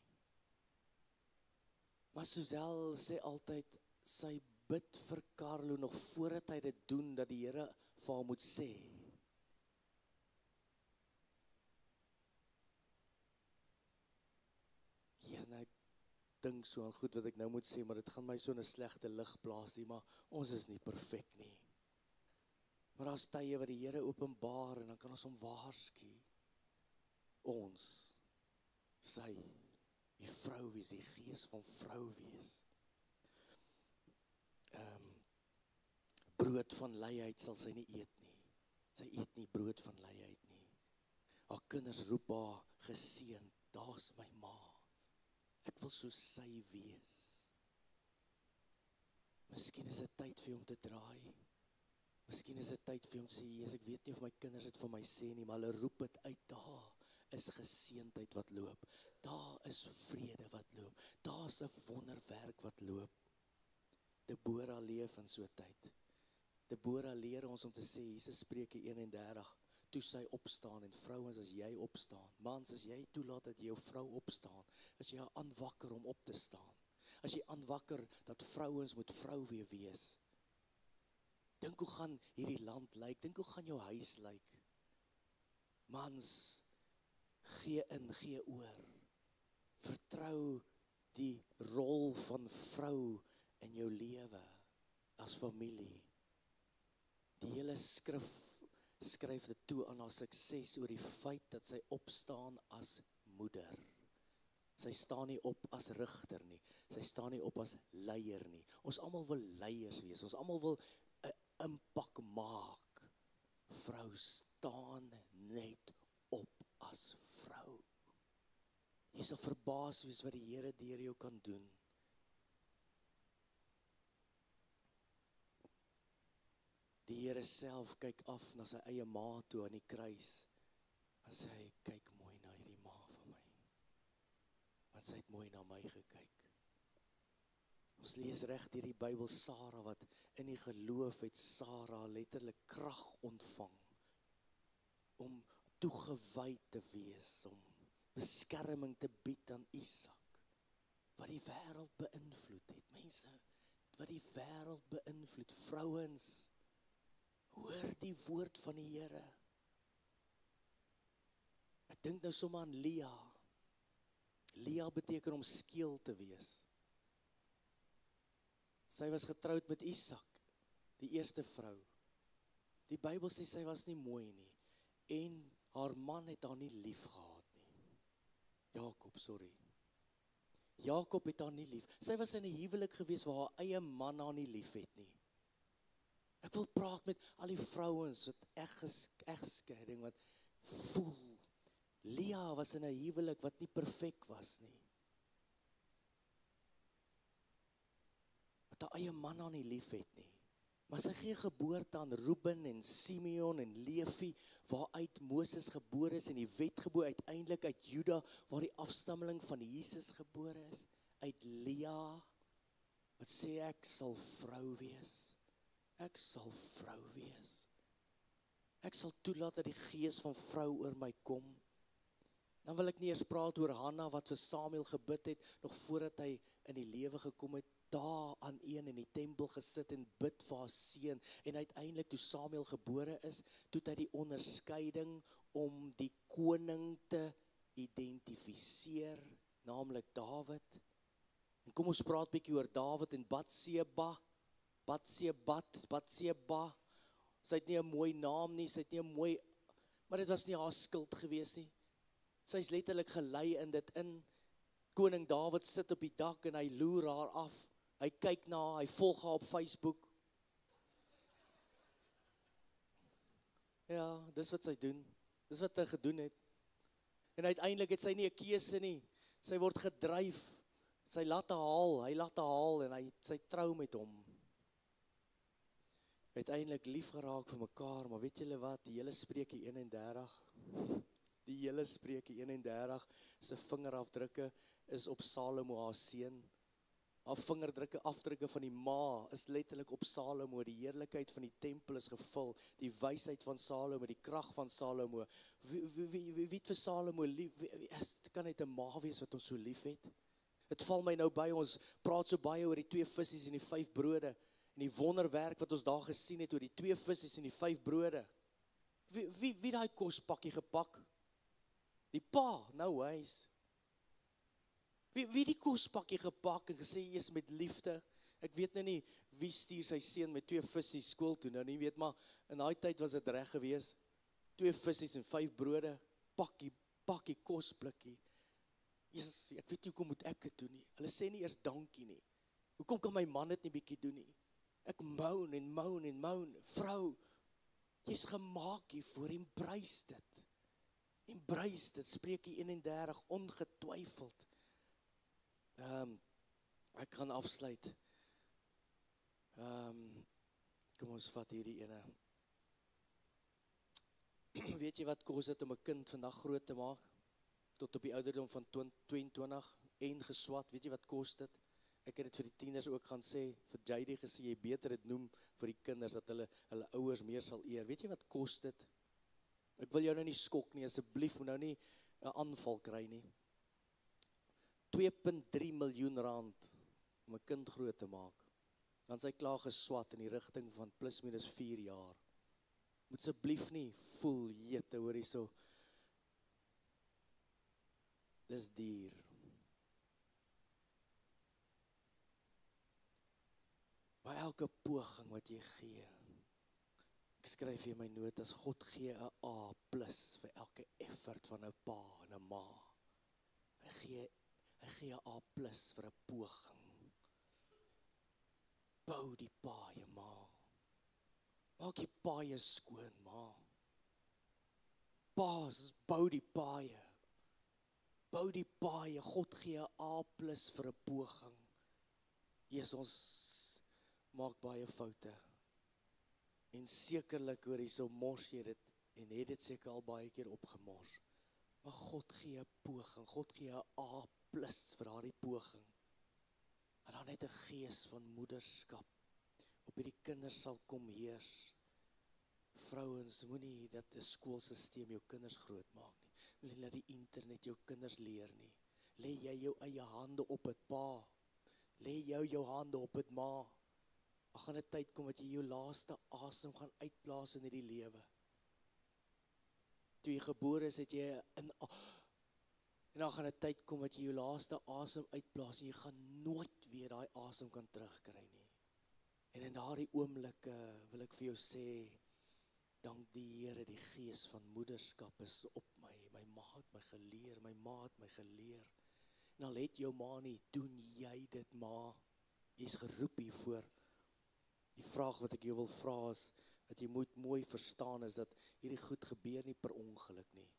Maar Suzelle sê altyd, sy bid vir Carlo nog voordat hy dit doen, dat die Here vir haar moet sê. Ja, nou ek dink so aan goed wat ek nou moet sê, maar dit gaan my so 'n slegte lig blaas nie, maar ons is nie perfek nie. Maar daar's tye wat die Here openbaar en dan kan ons hom waarsku. Ons, sy, die vrou wees, die gees van vrou wees. Brood van luiheid sal sy nie eet nie. Sy eet nie brood van luiheid nie. Haar kinders roep haar geseënd, daar's my ma. Ek wil soos sy wees. Miskien is dit tyd vir hom te draai. Miskien is dit tyd vir hom te sê, Jesus, ek weet nie of my kinders dit vir my sê nie, maar hulle roep dit uit, daar is geseëndheid wat loop. Daar is vrede wat loop. Daar's 'n wonderwerk wat loop. Deborah leef in so 'n tyd. Deborah leer ons om te sê, Jesus Spreuke 31, toe sy opstaan, en vrouens, as jy opstaan, mans, as jy toelaat dat jou vrou opstaan, as jy haar aanwakker om op te staan, as jy aanwakker dat vrouens moet vrou weer wees, dink hoe gaan hierdie land lyk, dink hoe gaan jou huis lyk, mans, gee in, gee oor, vertrou die rol van vrou in jou lewe, as familie, die hele skrif skryf dit toe aan haar sukses oor die feit dat sy opstaan as moeder. Sy staan nie op as rigter nie, sy staan nie op as leier nie. Ons almal wil leiers wees, ons almal wil 'n impak maak. Vrou, staan net op as vrou. Jy sal verbaas wees wat die Here deur jou kan doen. Die Here self kyk af na sy eie ma toe aan die kruis, en sê hy, kyk mooi na hierdie ma van my, want sy het mooi na my gekyk. Ons lees reg deur die Bybel, Sara, wat in die geloof het Sara letterlik krag ontvang, om toegewy te wees, om beskerming te bied aan Isak, wat die wêreld beïnvloed het, mense, wat die wêreld beïnvloed, vrouens, hoor die woord van die Here. Ek dink nou sommer aan Lea. Lea beteken om skeel te wees. Sy was getroud met Isak, die eerste vrou. Die Bybel sê sy was nie mooi nie, en haar man het haar nie lief gehad nie. Jakob, sorry. Jakob het haar nie lief. Sy was in 'n huwelik gewees waar haar eie man haar nie lief het nie. Ek wil praat met al die vrouens wat egskeiding wat voel. Lea was in 'n huwelik wat nie perfek was nie. Wat haar eie man haar nie lief het nie. Maar sy gee geboorte aan Reuben en Simeon en Levi, waaruit Moses gebore is en die wet gebore, uiteindelik uit Juda, waar die afstammeling van Jesus gebore is, uit Lea, wat sê ek sal vrou wees. Ek sal vrou wees. Ek sal toelaat dat die gees van vrou oor my kom. Dan wil ek nie eers praat oor Hanna wat vir Samuel gebid het, nog voordat hy in die lewe gekom het, daar aan een in die tempel gesit en bid vir haar seun, en uiteindelik toe Samuel gebore is, toe het hy die onderskeiding om die koning te identifiseer, naamlik Dawid. En kom ons praat bietjie oor Dawid en Batseba. Sy het nie 'n mooi naam nie, sy het nie 'n mooi, maar dit was nie haar skuld gewees nie. Sy is letterlik gelei in dit in. Koning Dawid sit op die dak en hy loer haar af. Hy kyk na haar, hy volg haar op Facebook. Ja, dis wat sy doen. Dis wat hy gedoen het. En uiteindelik het sy nie 'n keuse nie. Sy word gedryf. Sy laat haar haal, hy laat haar haal en sy trou met hom. Uiteindelik lief geraak vir mekaar, maar weet julle wat, die hele Spreuke 31 se vingerafdrukke is op Salomo haar seun. Haar afdrukke van die ma is letterlik op Salomo, die heerlikheid van die tempel is gevul, die wysheid van Salomo, die krag van Salomo. Wie het vir Salomo lief? Dit kan net 'n ma wees wat ons so lief het. Het val my nou by, ons praat so baie oor die 2 visse en die 5 brode, en die wonderwerk wat ons daar gesien het oor die 2 visse en die 5 brode. Wie daai kospakkie gepak? Die pa, nou huis. Wie die kospakkie gepak en gesê, jy is met liefde. Ek weet nou nie, wie stuur sy seun met 2 visse skool toe, nou nie weet, maar in daai tyd was dit reg gewees. 2 visse en 5 brode, pakkie kosblikkie. Jesus, ek weet nie, hoekom moet ek dit doen nie? Hulle sê nie eers dankie nie. Hoekom kan my man dit nie bietjie doen nie? Ek moan en moan en moan, vrou, Jy's gemaak hiervoor, embrace dit. Embrace dit, Spreuke 31, ongetwyfeld. Ek gaan afsluit. Kom ons vat hierdie ene. Weet jy wat kos dit om 'n kind vandag groot te maak? Tot op die ouderdom van 22 en geswat, weet jy wat kos dit? Ek het dit vir die tieners ook gaan sê, vir JD gesê, jy beter dit noem vir die kinders, dat hulle ouers meer sal eer. Weet jy wat kos dit? Ek wil jou nou nie skok nie, asseblief moet nou nie 'n aanval kry nie. 2,3 miljoen rand om 'n kind groot te maak. Dan sy klaar geswat in die rigting van plus minus 4 jaar. Moet asseblief nie voel jete hoor hierso. Dis duur. By elke poging wat jy gee. Ek skryf hier my notas, God gee 'n A+ vir elke effort van 'n pa en 'n ma. Hy gee 'n A+ vir 'n poging. Bou die paaie, ma. Maak die paaie skoon, ma. Paas, bou die paaie. Bou die paaie, God gee 'n A+ vir 'n poging. Jesus, ons maak baie foute. En sekerlik hoor hierso mors jy dit, en het dit seker al baie keer opgemors. Maar God gee 'n poging, God gee 'n A+ vir daardie poging. En dan net 'n gees van moederskap op hierdie kinders sal kom heers. Vrouens, moenie dat 'n skoolsisteem jou kinders groot maak nie. Moenie laat die internet jou kinders leer nie. Lê jy jou eie hande op dit, pa. Lê jou hande op dit, ma. Daar gaan 'n tyd kom wat jy jou laaste asem gaan uitblaas in hierdie lewe. Toe jy gebore is, het jy en dan gaan 'n tyd kom wat jy jou laaste asem uitblaas en jy gaan nooit weer daai asem kan terugkry nie. En in daardie oomblikke wil ek vir jou sê, dank die Here, die gees van moederskap is op my. My ma het my geleer, my ma het my geleer. En al het jou ma nie, doen jy dit, ma. Jy's geroep hiervoor. Die vraag wat ek jou wil vra is, dat jy moet mooi verstaan is, dat hierdie goed gebeur nie per ongeluk nie.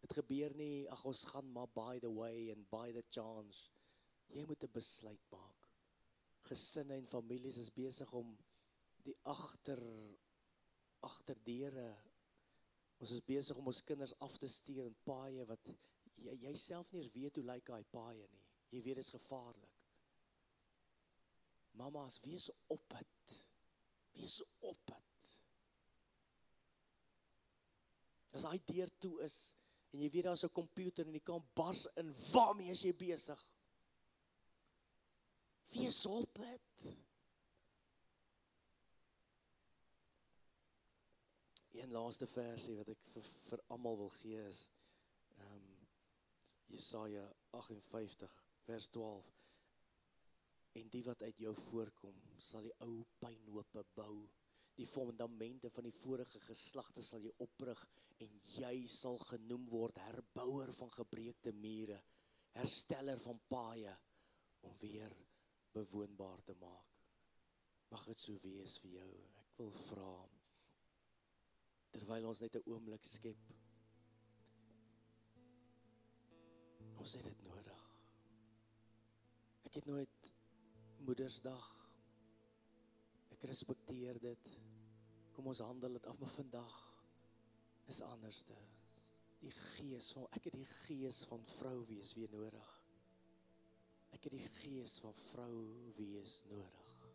Het gebeur nie, ag ons gaan maar by the way and by the chance. Jy moet 'n besluit maak. Gesinne en families is besig om die agterdeure. Ons is besig om ons kinders af te stuur in paaie wat jy self nie eens weet hoe lyk daai paaie nie. Jy weet dit is gevaarlik. Mama's, wees op het. Wees op het. As hy deur toe is, en jy weet daar is 'n komputer en die kan bars in, waarmee is jy besig? Wees op het. Een laaste versie wat ek vir almal wil gee is, Jesaja 58, vers 12. En die wat uit jou voorkom, sal die ou pynhope bou. Die fondamente van die vorige geslagte sal jy oprig, en jy sal genoem word herbouer van gebreekte mure, hersteller van paaie, om weer bewoonbaar te maak. Mag dit so wees vir jou. Ek wil vra, terwyl ons net 'n oomblik skep, ons het dit nodig. Ek het nooit Moedersdag, ek respekteer dit, kom ons handel dit af, maar vandag is anderste. Die gees van, ek het die gees van vrou wees weer nodig. Ek het die gees van vrou wees nodig.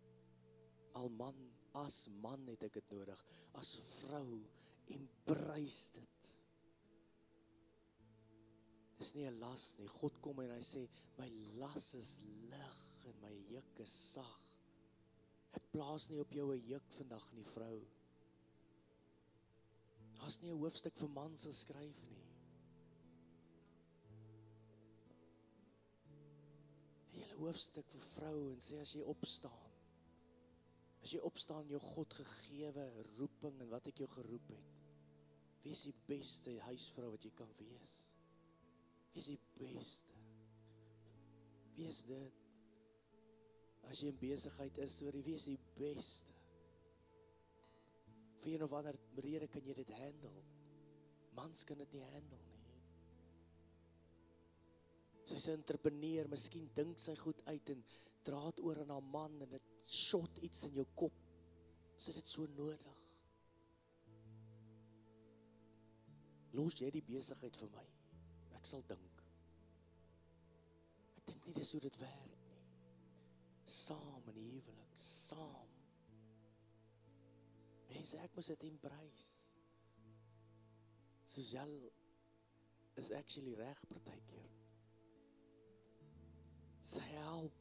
Al man, as man het ek dit nodig, as vrou, embrace dit. Dis nie 'n las nie, God kom en hy sê, my las is lig en my juk is sag. Ek plaas nie op jou 'n juk vandag nie, vrou. Daar's nie 'n hoofstuk vir mans geskryf nie. 'n hele hoofstuk vir vrou en sê as jy opstaan. As jy opstaan in jou God gegewe roeping en wat ek jou geroep het. Wees die beste huisvrou wat jy kan wees. Wees die beste. Wees dit. As jy in besigheid is, wees die beste. Vir een of ander rede kan jy dit handle. Mans kan dit nie handle nie. Sy's 'n entrepreneur, miskien dink sy goed uit en dra dit oor aan haar man en dit shot iets in jou kop. Is dit so nodig? Los jy die besigheid vir my? Ek sal dink. Ek dink nie dis hoe dit werk nie. Saam in die huwelik, saam. Mense, ek moes dit embrace. Suzelle is actually reg partykeer. Sy help.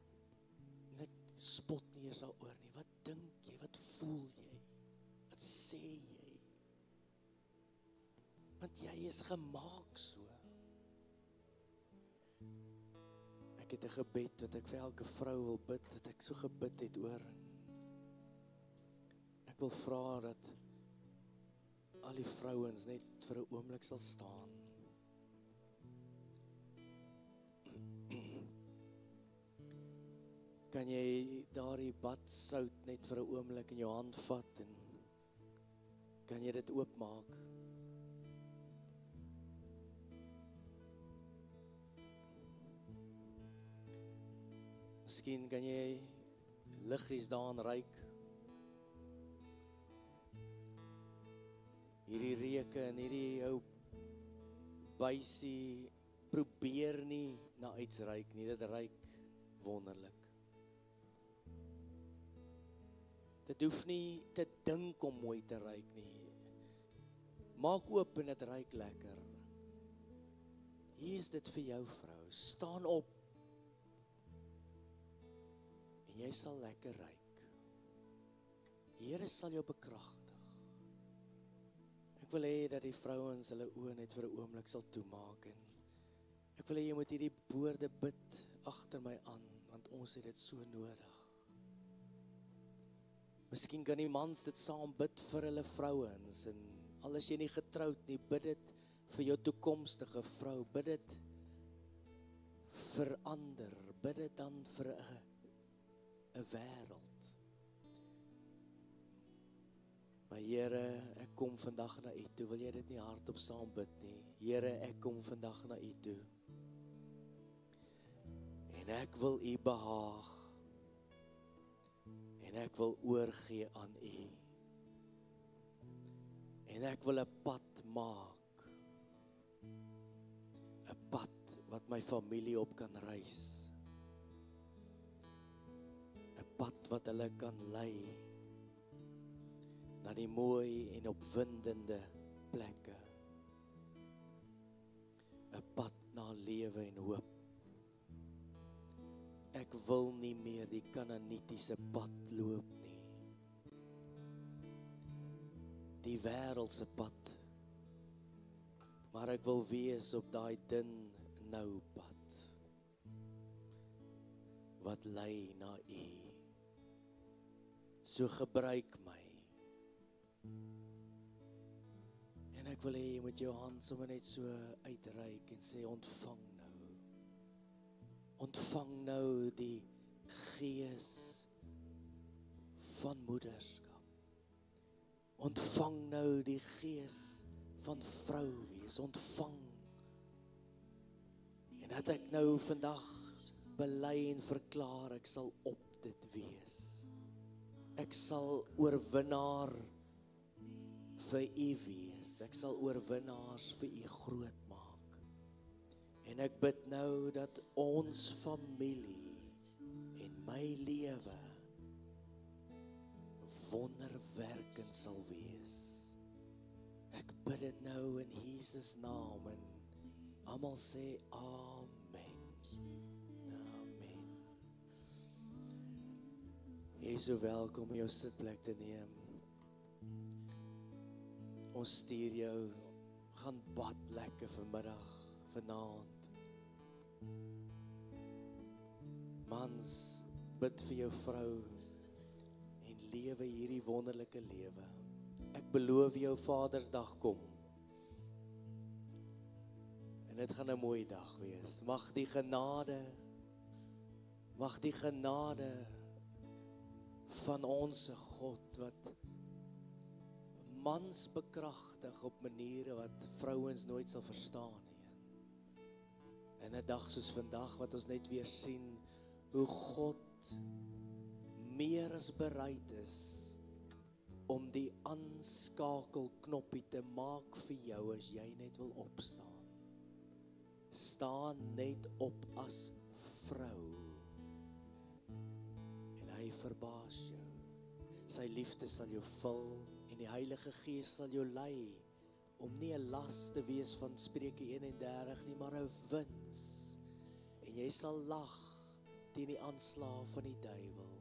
En ek spot nie eers daaroor nie. Wat dink jy? Wat voel jy? Wat sê jy? Want jy is gemaak so. Ek het 'n gebed wat ek vir elke vrou wil bid, wat ek so gebid het oor. Ek wil vra dat al die vrouens net vir 'n oomblik sal staan. Kan jy daardie badsout net vir 'n oomblik in jou hand vat en kan jy dit oopmaak? Miskien kan jy liggies daaraan ruik. Hierdie reuke en hierdie ou buisie probeer nie na iets ruik nie, dit ruik wonderlik. Dit hoef nie te dink om mooi te ruik nie. Maak oop en dit ruik lekker. Hier is dit vir jou vrou, staan op. En jy sal lekker ruik. Die Here sal jou bekragtig. Ek wil hê dat die vrouens hulle oë net vir 'n oomblik sal toemaak en ek wil hê jy moet hierdie woorde bid agter my aan, want ons het dit so nodig. Miskien kan die mans dit saam bid vir hulle vrouens en al is jy nie getroud nie, bid dit vir jou toekomstige vrou, bid dit vir ander, bid dit dan vir 'n wêreld. Maar Here, ek kom vandag na U toe. Wil jy dit nie hardop saam bid nie? Here, ek kom vandag na U toe. En ek wil U behaag. En ek wil oorgee aan U. En ek wil 'n pad maak. 'n Pad wat my familie op kan reis. 'n Pad wat hulle kan lei na die mooi en opwindende plekke. 'n Pad na lewe en hoop. Ek wil nie meer die Kanaanitiese pad loop nie. Die wêreldse pad. Maar ek wil wees op daai dun nou pad. Wat lei na U. So gebruik my. En ek wil hê jy moet jou hand sommer net so uitreik en sê ontvang nou. Ontvang nou die gees van moederskap. Ontvang nou die gees van vrou wees. Ontvang. En dat ek nou vandag bely en verklaar, ek sal op dit wees. Ek sal oorwinnaar vir U wees. Ek sal oorwinnaars vir U groot maak. En ek bid nou dat ons familie en my lewe wonderwerkend sal wees. Ek bid dit nou in Jesus naam en almal sê amen. Amen. Jy is so welkom om jou sitplek te neem. Ons stuur jou, gaan bad lekker vanmiddag, vanaand. Mans, bid vir jou vrou en lewe hierdie wonderlike lewe. Ek beloof jou Vadersdag kom. En dit gaan 'n mooi dag wees. Mag die genade van ons God wat mans bekragtig op maniere wat vrouens nooit sal verstaan nie. En 'n dag soos vandag wat ons net weer sien hoe God meer as bereid is om die aanskakelknoppie te maak vir jou as jy net wil opstaan. Staan net op as vrou. En hy verbaas jou. Sy liefde sal jou vul en die Heilige Gees sal jou lei om nie 'n las te wees van Spreuke 31 nie, maar 'n wins. En jy sal lag teen die aanslae van die duiwel.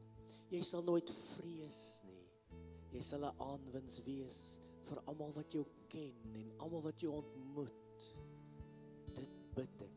Jy sal nooit vrees nie. Jy sal 'n aanwins wees vir almal wat jou ken en almal wat jou ontmoet. Dit bid ek